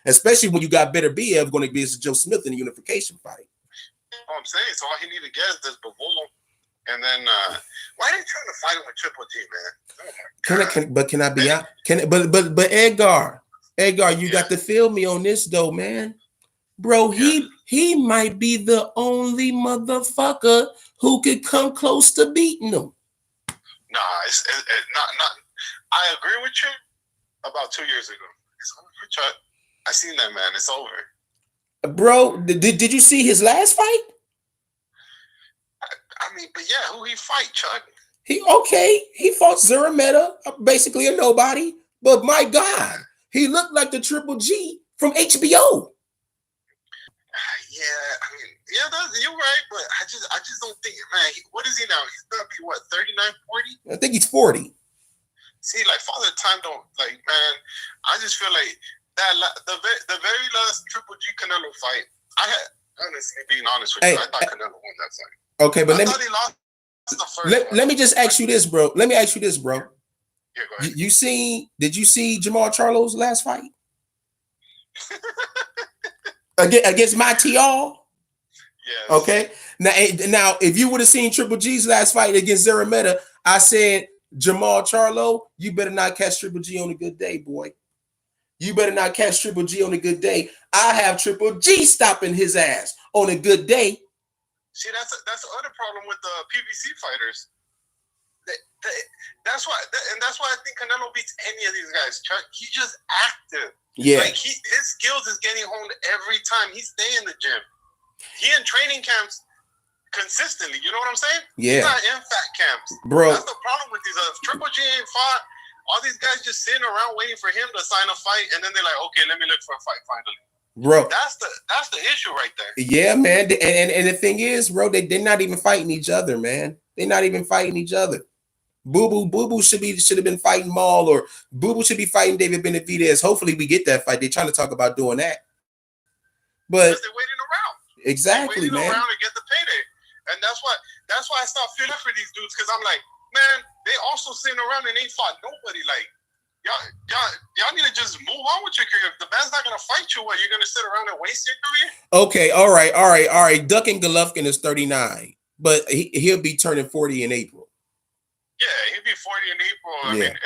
Especially when you got Better BF going to be Joe Smith in the unification fight. I'm saying, so all he need to get is this Bavul. And then why are they trying to fight him with Triple G, man? Can I be out? But Edgar, you got to feel me on this though, man. Bro, he might be the only motherfucker who could come close to beating him. Nah, it's not. I agree with you about 2 years ago. It's over. I seen that, man. It's over. Bro, did you see his last fight? I mean, but yeah, who he fight, Chuck? He fought Zerameta, basically a nobody. But my God, he looked like the Triple G from HBO. Yeah, I mean, you're right, but I just don't think, man. What is he now? He's gonna be what, 39, 40? I think he's 40. See, like Father Time don't like, man. I just feel like that the very last Triple G Canelo fight. I had honestly, being honest with you, I thought Canelo won that fight. Okay, but I thought he lost the first. Let me just ask you this, bro. Let me ask you this, bro. Yeah, go ahead. Did you see Jamal Charlo's last fight? Against my TR? Yes. Okay. Now, if you would have seen Triple G's last fight against Zerameta, I said, Jamal Charlo, you better not catch Triple G on a good day, boy. You better not catch Triple G on a good day. I have Triple G stopping his ass on a good day. See, that's the other problem with the PBC fighters. That's why I think Canelo beats any of these guys. Chuck, he's just active. Yeah, like his skills is getting honed every time. He stay in the gym. He in training camps consistently. You know what I'm saying? Yeah. He's not in fat camps, bro. That's the problem with these. Triple G ain't fought. All these guys just sitting around waiting for him to sign a fight, and then they're like, okay, let me look for a fight finally. Bro, that's the issue right there. Yeah, man. And the thing is, bro, they're not even fighting each other, man. They're not even fighting each other. Boo Boo should have been fighting Maul, or Boo Boo should be fighting David Benavidez. Hopefully we get that fight. They're trying to talk about doing that. But they're waiting around. Exactly, they're waiting man. around to get the payday. And that's why I stopped feeling for these dudes, because I'm like, man, they also sitting around and ain't fought nobody. Like, y'all need to just move on with your career. If the man's not gonna fight you, what, you're gonna sit around and waste your career? Okay, all right. Duncan Golovkin is 39, but he'll be turning 40 in April. Yeah, he'd be 40 in April. I mean,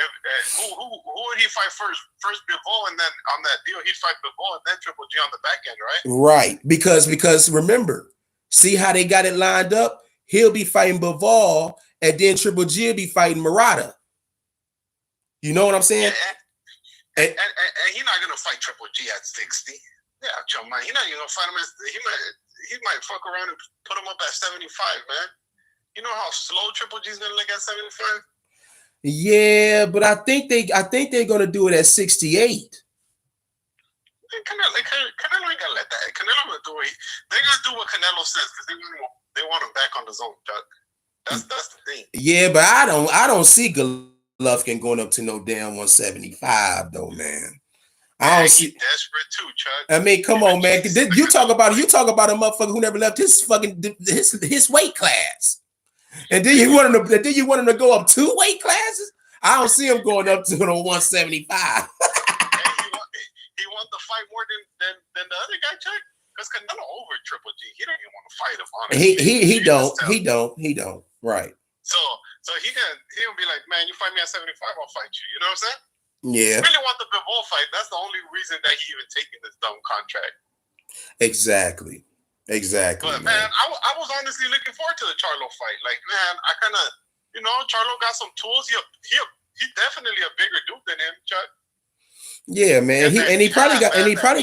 who would he fight first? First Bivol, and then on that deal, he'd fight Bivol and then Triple G on the back end, right? Right, because remember, see how they got it lined up? He'll be fighting Bivol, and then Triple G will be fighting Murata. You know what I'm saying? Yeah, and he's not gonna fight Triple G at 60. Yeah, Joe, man, he's not even gonna fight him at. He might fuck around and put him up at 75, man. You know how slow Triple G's gonna look at 75? Yeah, but I think they're gonna do it at 68. Canelo ain't gonna let that. Canelo gonna do it. They're gonna do what Canelo says, because they want him back on the zone, Chuck. That's the thing. Yeah, but I don't see Golovkin going up to no damn 175 though, man. I don't see. Desperate too, Chuck. I mean, come on, man. You talk about a motherfucker who never left his weight class. And then you want him to go up 2 weight classes? I don't see him going up to no 175. He want the fight more than the other guy, Chuck? Because Canelo over Triple G. He don't even want to fight him, honestly. He don't. Right. So he'll be like, man, you fight me at 75, I'll fight you. You know what I'm saying? Yeah. He really want the Bivol fight. That's the only reason that he even taking this dumb contract. Exactly. But man, I was honestly looking forward to the Charlo fight. Like, man, I kind of, Charlo got some tools. He's definitely a bigger dude than him, Chuck. Yeah, man. He probably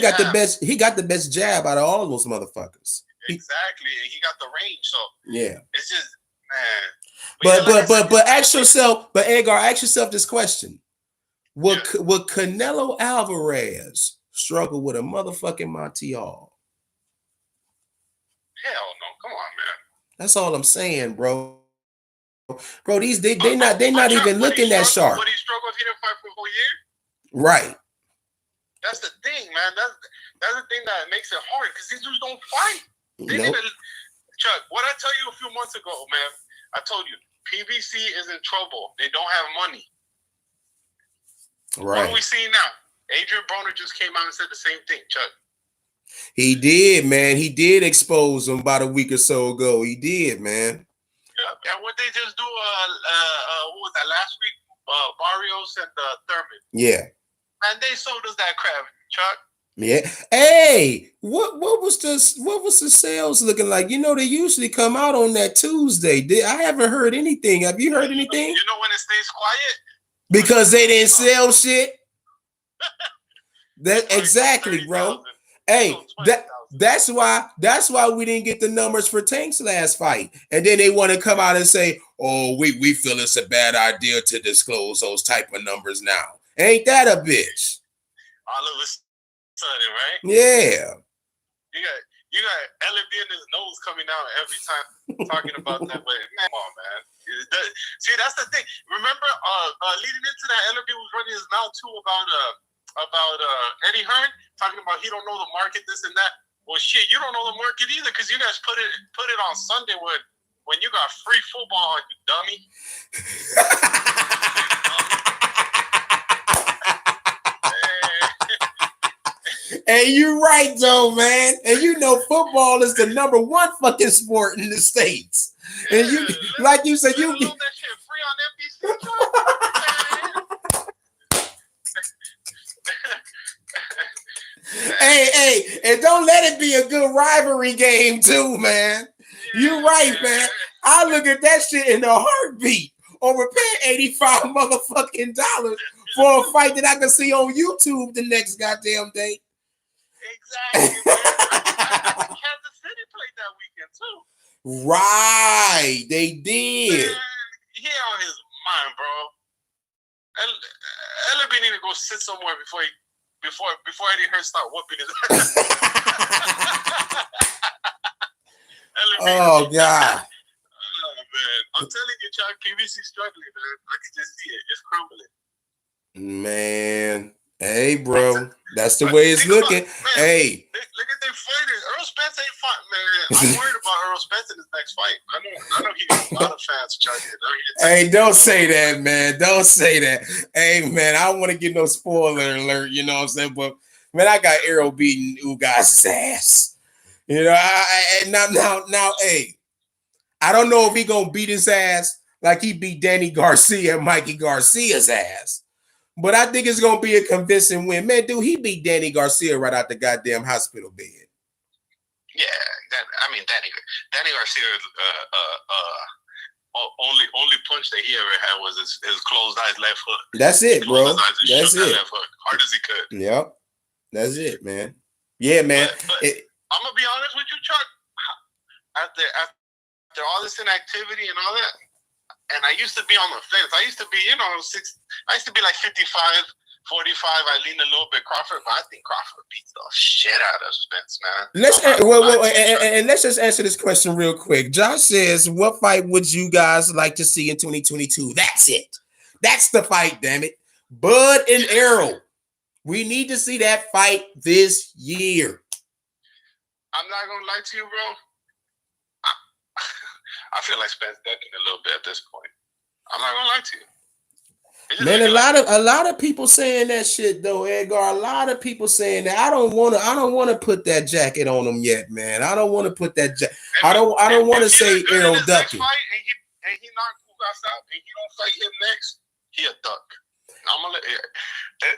got the best. He got the best jab out of all those motherfuckers. Exactly, and he got the range. So yeah, it's just, man. But ask yourself, Edgar, ask yourself this question: Would Canelo Alvarez struggle with a motherfucking Montiel? Hell no! Come on, man. That's all I'm saying, bro. Bro, they're not even looking that sharp. Would he struggle if he didn't fight for a whole year? Right. That's the thing, man. That's the thing that makes it hard, because these dudes don't fight. Chuck, what I tell you a few months ago, man, I told you PBC is in trouble. They don't have money. Right. What are we seeing now? Adrian Broner just came out and said the same thing, Chuck. He did, man. He did expose him about a week or so ago. He did, man. Yeah, and what they just do, what was that last week? Barrios and Thurman. Yeah. Man, they sold us that crap, Chuck. Yeah. Hey, what was the sales looking like? They usually come out on that Tuesday. I haven't heard anything. Have you heard anything? You know when it stays quiet? Because they didn't sell shit. That exactly, bro. Hey, That's why we didn't get the numbers for Tank's last fight. And then they want to come out and say, oh, we feel it's a bad idea to disclose those type of numbers now. Ain't that a bitch? All of a sudden, right? Yeah. You got LFD in his nose coming out every time talking about that. But man, come on, man. See, that's the thing. Remember, leading into that, LFD was running his mouth too about Eddie Hearn, talking about he don't know the market, this and that. Well, shit, you don't know the market either, because you guys put it on Sunday when you got free football, you dummy. And you're right, though, man. And you know, football is the #1 fucking sport in the States. Yeah, and you, like you said, you get that shit free on NBC. Hey, and don't let it be a good rivalry game, too, man. You're right, man. I look at that shit in a heartbeat over paying $85 motherfucking dollars for a fight that I can see on YouTube the next goddamn day. Exactly. Kansas City played that weekend too. Right, they did. Man, he on his mind, bro. LB need to go sit somewhere before Eddie Hearn start whooping his ass. Oh God. Oh man, I'm telling you, Chuck, PBC struggling, man. I can just see it. It's crumbling. Man. Hey, bro, that's the way it's looking. Hey, look at them fighters. Errol Spence ain't fight, man. I'm worried about Errol Spence in his next fight. I know he got a lot of fans, Chuck. Hey, don't say that, man. Don't say that. Hey, man, I don't want to get no spoiler alert. You know what I'm saying? But man, I got Errol beating Ugas' ass. You know, now, hey, I don't know if he gonna beat his ass like he beat Danny Garcia and Mikey Garcia's ass. But I think it's going to be a convincing win. Man, dude, he beat Danny Garcia right out the goddamn hospital bed. Yeah, Danny Garcia, only punch that he ever had was his closed eyes left hook. That's it, bro. That's it. Left hook, hard as he could. Yep. That's it, man. Yeah, man. But I'm going to be honest with you, Chuck. After all this inactivity and all that, and I used to be on the fence. I used to be, I used to be like 55, 45. I leaned a little bit Crawford, but I think Crawford beats the shit out of Spence, man. Let's just answer this question real quick. Josh says, what fight would you guys like to see in 2022? That's it. That's the fight, damn it. Bud and Errol. We need to see that fight this year. I'm not going to lie to you, bro. I feel like Spence ducking a little bit at this point. I'm not gonna lie to you. Man, a lot of people saying that shit though, Edgar. A lot of people saying that. I don't want to put that jacket on him yet, man. I don't want to put that jacket. I don't want to say Errol ducking. And he knocked Ugas out, and he don't fight him next, he a duck. I'm gonna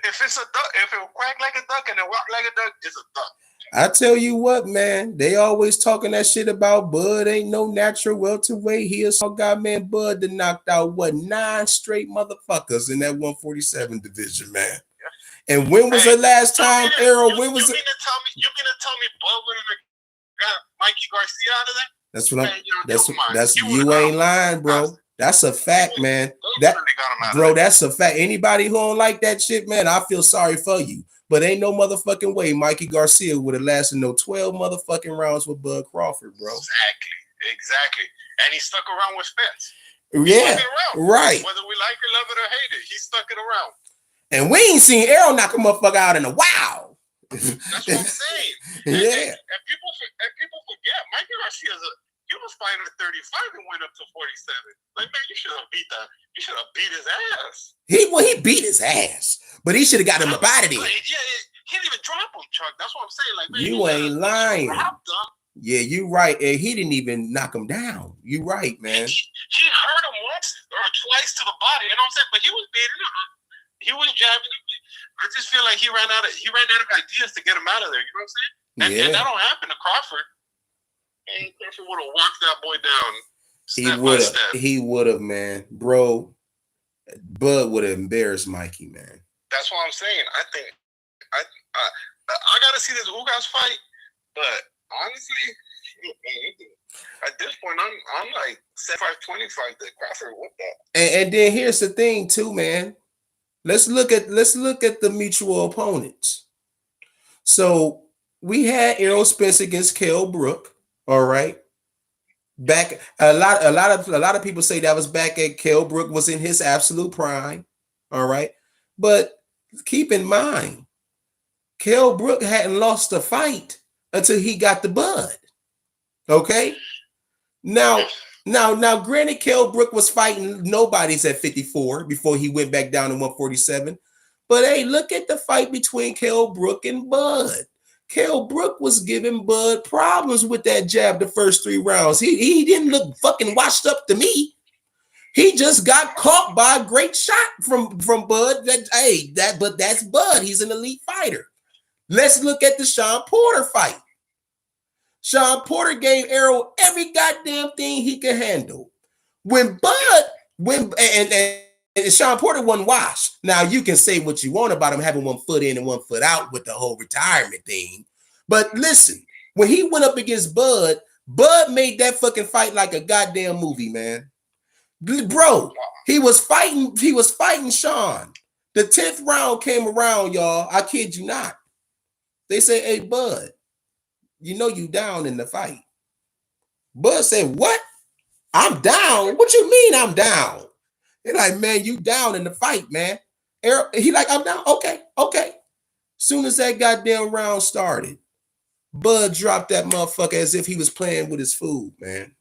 if it's a duck, if it quack like a duck and it walk like a duck, it's a duck. I tell you what, man, they always talking that shit about Bud ain't no natural welterweight. He a small guy, man. Bud that knocked out 9 straight motherfuckers in that 147 division, man. Yeah. And when was the last time, Errol? When was it? You gonna tell me Bud would have got Mikey Garcia out of that? That's what that's you ain't lying, bro. That's a fact, man. That's a fact. Anybody who don't like that shit, man, I feel sorry for you. But ain't no motherfucking way Mikey Garcia would have lasted no 12 motherfucking rounds with Bud Crawford, bro. Exactly. And he stuck around with Spence. Yeah, right. Whether we like it, love it, or hate it, he stuck it around. And we ain't seen Errol knock a motherfucker out in a while. That's what I'm saying. Yeah. And people forget, Mikey Garcia he was fighting at 35 and went up to 47. Like, man, you should have beat that. You should have beat his ass. He beat his ass, but he should have got him up out of there. Yeah, he didn't even drop him, Chuck. That's what I'm saying. Like, man, you ain't lying. Yeah, you right. And he didn't even knock him down. You right, man. He hurt him once or twice to the body. You know what I'm saying? But he was beating him. He was jabbing him. I just feel like he ran out of ideas to get him out of there. You know what I'm saying? And that don't happen to Crawford. And Crawford would have walked that boy down. He would have, man. Bro, Bud would have embarrassed Mikey, man. That's what I'm saying. I think I gotta see this Ugas fight. But honestly, at this point, I'm like 75-25 that Crawford whooped that. And then here's the thing, too, man. Let's look at the mutual opponents. So we had Errol Spence against Kell Brook. All right. Back a lot of people say that was back at Kell Brook was in his absolute prime. All right. But keep in mind, Kell Brook hadn't lost a fight until he got the bud. Okay. Now, granted, Kell Brook was fighting nobodies at 54 before he went back down to 147. But hey, look at the fight between Kell Brook and Bud. Kell Brook was giving Bud problems with that jab the first 3 rounds. He didn't look fucking washed up to me. He just got caught by a great shot from Bud. But that's Bud. He's an elite fighter. Let's look at the Sean Porter fight. Sean Porter gave Errol every goddamn thing he could handle. And Sean Porter wasn't washed. Now, you can say what you want about him having 1 foot in and 1 foot out with the whole retirement thing. But listen, when he went up against Bud made that fucking fight like a goddamn movie, man. Bro, he was fighting Sean. The 10th round came around, y'all. I kid you not. They say, hey, Bud, you know you down in the fight. Bud said, what? I'm down? What you mean I'm down? They're like, man, you down in the fight, man. Errol, he like, I'm down. Okay. Soon as that goddamn round started, Bud dropped that motherfucker as if he was playing with his food, man.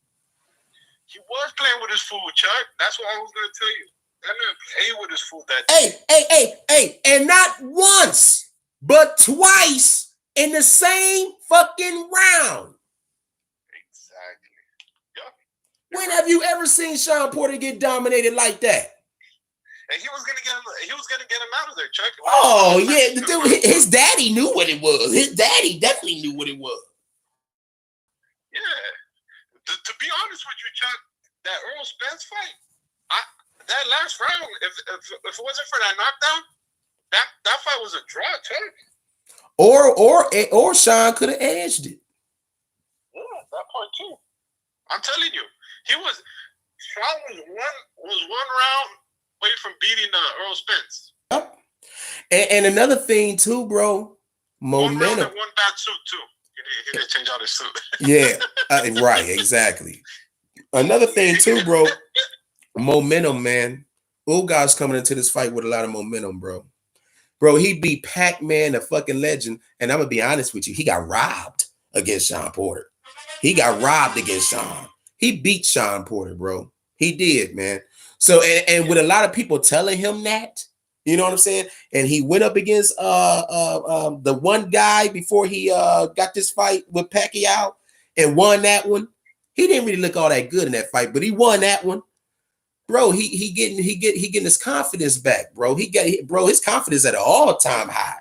He was playing with his food, Chuck. That's what I was going to tell you. That man played with his food that day. Hey. And not once, but twice in the same fucking round. Exactly. Yep. When have you ever seen Sean Porter get dominated like that? And he was gonna get him out of there, Chuck. Oh yeah, the dude, his daddy knew what it was. His daddy definitely knew what it was. Yeah. To be honest with you, Chuck, that Errol Spence fight, that last round, if it wasn't for that knockdown, that fight was a draw, Chuck. Or Sean could have edged it. Yeah, that point too. I'm telling you, Sean was one round away from beating Errol Spence. Yep. And another thing too, bro, momentum. 1 round and 1 bad suit too. He didn't change out his suit. Yeah, right, exactly. Another thing too, bro, momentum, man. Ugas coming into this fight with a lot of momentum, bro. Bro, he beat Pac-Man, a fucking legend. And I'm going to be honest with you. He got robbed against Sean Porter. He got robbed against Sean. He beat Sean Porter, bro. He did, man. So, and with a lot of people telling him that, you know what I'm saying? And he went up against the one guy before he got this fight with Pacquiao and won that one. He didn't really look all that good in that fight, but he won that one. Bro, he getting his confidence back, bro. His confidence at an all-time high.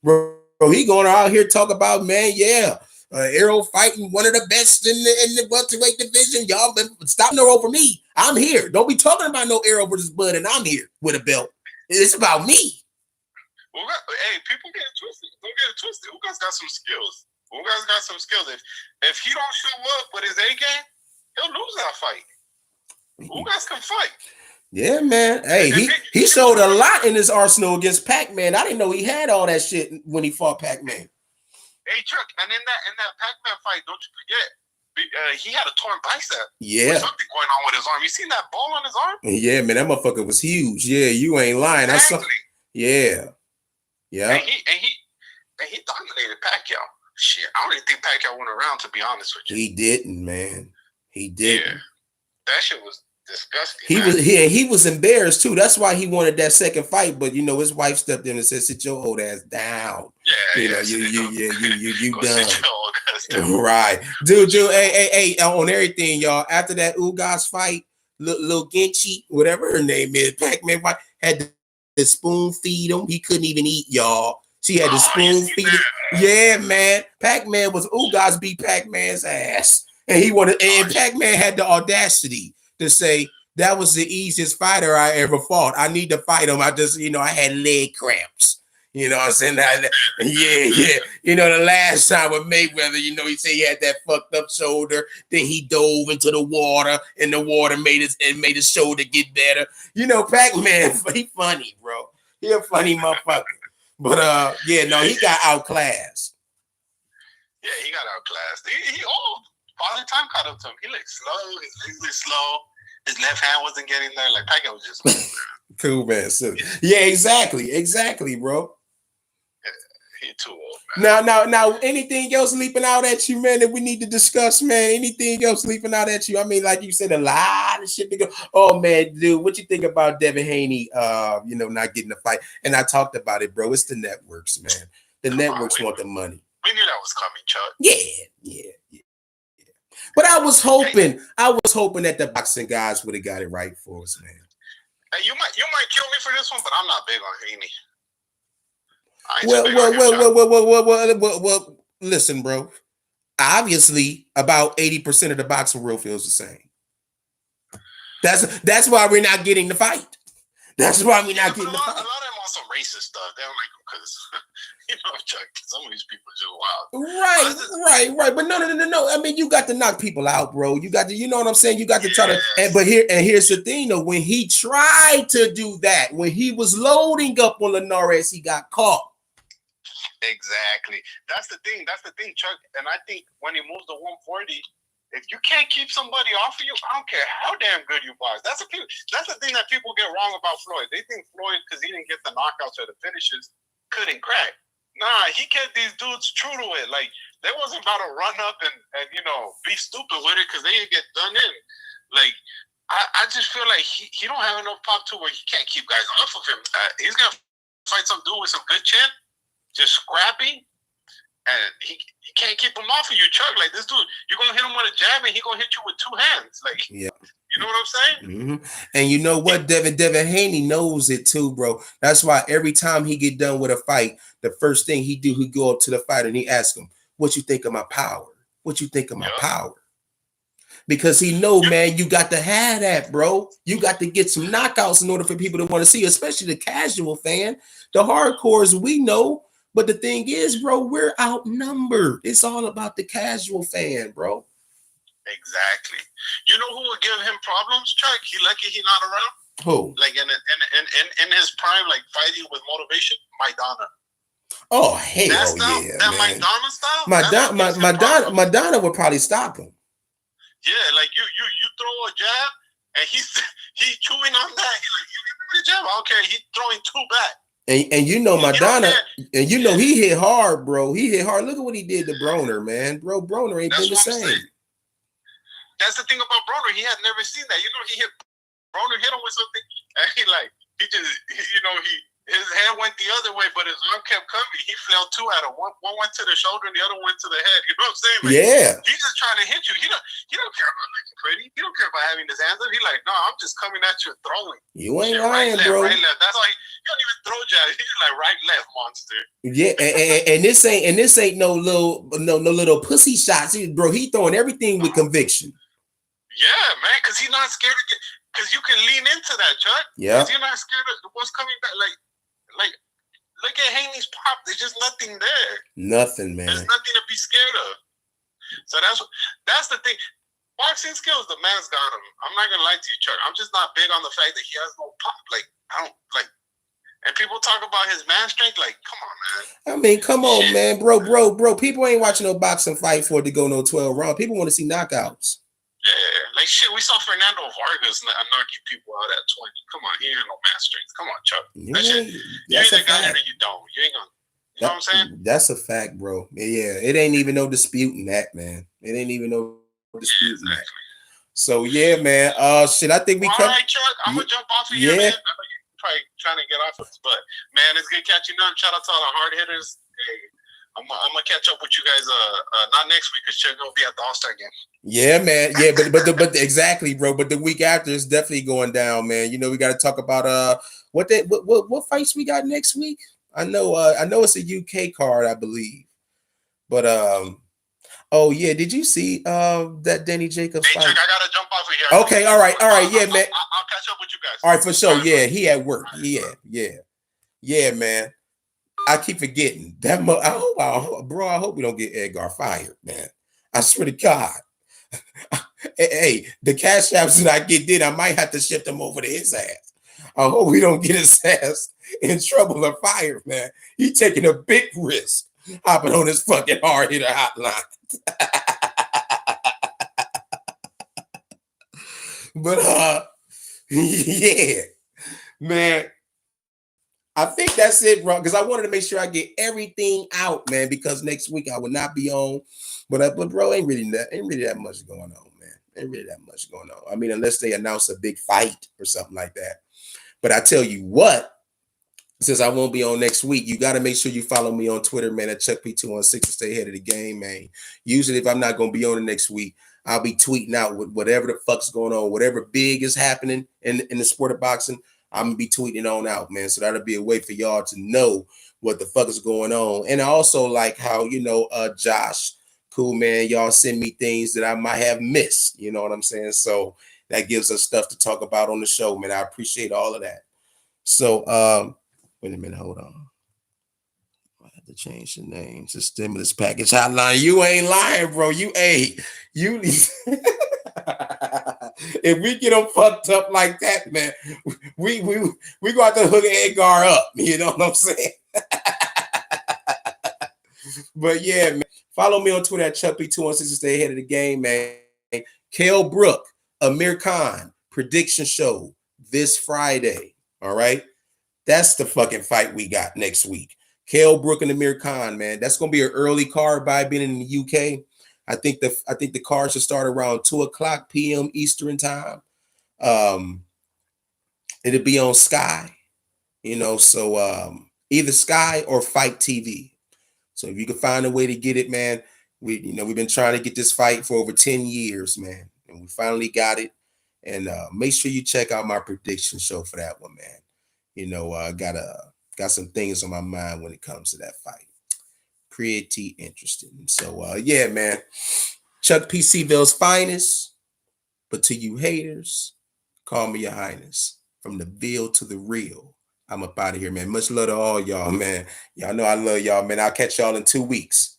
Bro, he going out here talk about, man, Errol fighting one of the best in the welterweight division. Y'all been stopping her over me. I'm here. Don't be talking about no Errol versus Bud, and I'm here with a belt. It's about me. Well, hey, people get it twisted. Don't get it twisted. Ugas got some skills. Ugas got some skills. If he don't show up with his A game, he'll lose that fight. Ugas can fight. Yeah, man. Hey, he showed a lot in his arsenal against Pac-Man. I didn't know he had all that shit when he fought Pac-Man. Hey, Chuck, and in that Pac-Man fight, don't you forget, he had a torn bicep. Yeah. There's something going on with his arm. You seen that ball on his arm? Yeah, man, that motherfucker was huge. Yeah, you ain't lying. Exactly. Yeah. And he dominated Pacquiao. Shit, I don't even think Pacquiao went around, to be honest with you. He didn't, man. He didn't. Yeah. That shit was disgusting. He was embarrassed too. That's why he wanted that second fight. But his wife stepped in and said, "Sit your old ass down." Yeah, you done. Down. Right, dude. Hey, on everything, y'all. After that Ugas fight, little Genchi, whatever her name is, Pac-Man had to spoon feed him. He couldn't even eat, y'all. She had to spoon feed him. Yeah, man. Pac-Man was Ugas beat Pac-Man's ass. And and Pac-Man had the audacity to say that was the easiest fighter I ever fought. I need to fight him. I just, I had leg cramps. You know what I'm saying? Yeah. You know, the last time with Mayweather, you know, he said he had that fucked up shoulder. Then he dove into the water, and the water made his shoulder get better. You know, Pac-Man, he funny, bro. He a funny motherfucker. But yeah, no, he got outclassed. Yeah, he got outclassed. He by the time caught up to him. He looked slow. His legs looked slow. His left hand wasn't getting there. Like Pac was just cool, man. So, yeah, exactly, bro. He too old, man. Now, anything else leaping out at you, man, that we need to discuss, man? Anything else leaping out at you? I mean, like you said, a lot of shit to go. Oh, man, dude, what you think about Devin Haney, you know, not getting the fight? And I talked about it, bro. It's the networks, man. The networks want the money. We knew that was coming, Chuck. Yeah. But I was hoping that the boxing guys would have got it right for us, man. Hey, you might kill me for this one, but I'm not big on Haney. Well, listen, bro. Obviously, about 80% of the boxing world feels the same. That's why we're not getting the fight. That's why we're not getting the fight. A lot of them on some racist stuff. They don't like them because, you know, Chuck, some of these people are just wild. Right. But no. I mean, you got to knock people out, bro. You got to, you know what I'm saying? You got to try to, but here's the thing, though. When he tried to do that, when he was loading up on Linares, he got caught. Exactly. That's the thing, Chuck. And I think when he moves to 140, if you can't keep somebody off of you, I don't care how damn good you box. That's the thing that people get wrong about Floyd. They think Floyd, because he didn't get the knockouts or the finishes, couldn't crack. Nah, he kept these dudes true to it. Like, they wasn't about to run up and you know, be stupid with it because they didn't get done in. Like, I just feel like he don't have enough pop to where he can't keep guys off of him. He's going to fight some dude with some good chin, just scrappy, and he can't keep him off of you, Chuck. Like, this dude, you're going to hit him with a jab, and he's going to hit you with two hands. Like, yeah. You know what I'm saying? Mm-hmm. And you know what? Devin Haney knows it too, bro. That's why every time he get done with a fight, the first thing he go up to the fighter and he ask him, what you think of my power? What you think of my power? Because he know, man, you got to have that, bro. You got to get some knockouts in order for people to want to see, especially the casual fan. The hardcores, we know. But the thing is, bro, we're outnumbered. It's all about the casual fan, bro. Exactly. You know who would give him problems, Chuck? He lucky he not around. Who? Like in his prime, like fighting with motivation, Maidana. Oh, hell that style, yeah, that man. Maidana style. Maidana would probably stop him. Yeah, like you throw a jab and he chewing on that. He's like, you give me the jab. I don't care. He's throwing two back. And you know Maidana, and you know he hit hard, bro. He hit hard. Look at what he did to Broner, man. Bro, Broner ain't been the same. That's the thing about Broner. He had never seen that. You know, Broner hit him with something, and his head went the other way, but his arm kept coming. He fell two at him. One went to the shoulder, and the other went to the head. You know what I'm saying? Like, yeah. He's just trying to hit you. He don't care about looking pretty. He don't care about having his hands up. He like, no, I'm just coming at you and throwing. You ain't lying, right, bro. Right, left. That's all. He don't even throw jabs. He's just like right, left, monster. Yeah, and this ain't no little pussy shots, bro. He throwing everything with conviction. Yeah, man, because he's not scared to because you can lean into that, Chuck. Yeah. Because you're not scared of what's coming back. Like, look at Haney's pop. There's just nothing there. Nothing, man. There's nothing to be scared of. So that's the thing. Boxing skills, the man's got him. I'm not gonna lie to you, Chuck. I'm just not big on the fact that he has no pop. Like, I don't like. And people talk about his man strength. Like, come on, man. I mean, come on, man, bro. People ain't watching no boxing fight for it to go no 12 rounds. People want to see knockouts. Yeah, like shit. We saw Fernando Vargas knocking people out at 20. Come on, he ain't no man strength. Come on, Chuck. You either got it or you don't. You ain't gonna. You know what I'm saying? That's a fact, bro. Yeah, it ain't even no disputing that, man. It ain't even no disputing that. So yeah, man. Shit, I think we. All right, Chuck. I'm gonna jump off of you, man. I know you're probably trying to get off of us, but man, it's good catching up. Shout out to all the hard hitters. Hey, I'm gonna catch up with you guys. Not next week because Chuck gonna be at the All-Star game. Yeah, man. Yeah, but exactly, bro. But the week after is definitely going down, man. You know, we got to talk about what fights we got next week. I know it's a UK card, I believe. But oh yeah, did you see that Danny Jacobs fight? Chuck, I gotta jump off of here. Okay, all right, yeah, man. I'll catch up with you guys. All right, for sure. Yeah, he at work. Yeah, man. I keep forgetting that. I hope we don't get Edgar fired, man. I swear to God. Hey, the cash apps that I get did, I might have to shift them over to his ass. I hope we don't get his ass in trouble or fired, man. He taking a big risk hopping on his fucking hard hitter hotline. But yeah, man. I think that's it, bro. Because I wanted to make sure I get everything out, man. Because next week I will not be on. But bro, ain't really that much going on, man. Ain't really that much going on. I mean, unless they announce a big fight or something like that. But I tell you what, since I won't be on next week, you got to make sure you follow me on Twitter, man, at CmoneyTwoSixty to stay ahead of the game, man. Usually, if I'm not going to be on the next week, I'll be tweeting out with whatever the fuck's going on, whatever big is happening in the sport of boxing. I'm gonna be tweeting on out, man. So that'll be a way for y'all to know what the fuck is going on. And I also like how, Josh, cool, man, y'all send me things that I might have missed. You know what I'm saying? So that gives us stuff to talk about on the show, man. I appreciate all of that. So wait a minute, hold on. I have to change the name to stimulus package hotline. You ain't lying, bro. You. If we get them fucked up like that, man, we go out to hook Edgar up. You know what I'm saying? But yeah, man, follow me on Twitter at ChuckB2160 to stay ahead of the game, man. Kell, Brook, Amir Khan prediction show this Friday. All right, that's the fucking fight we got next week. Kell, Brook, and Amir Khan, man. That's gonna be an early card by being in the UK. I think the card should start around 2:00 p.m. Eastern time. It'll be on Sky, so either Sky or Fight TV. So if you can find a way to get it, man, we've been trying to get this fight for over 10 years, man, and we finally got it. And make sure you check out my prediction show for that one, man. I got some things on my mind when it comes to that fight. Pretty interesting. So yeah, man. Chuck P. C-Ville's finest. But to you haters, call me your highness. From the Ville to the real. I'm up out of here, man. Much love to all y'all, man. Y'all know I love y'all, man. I'll catch y'all in 2 weeks.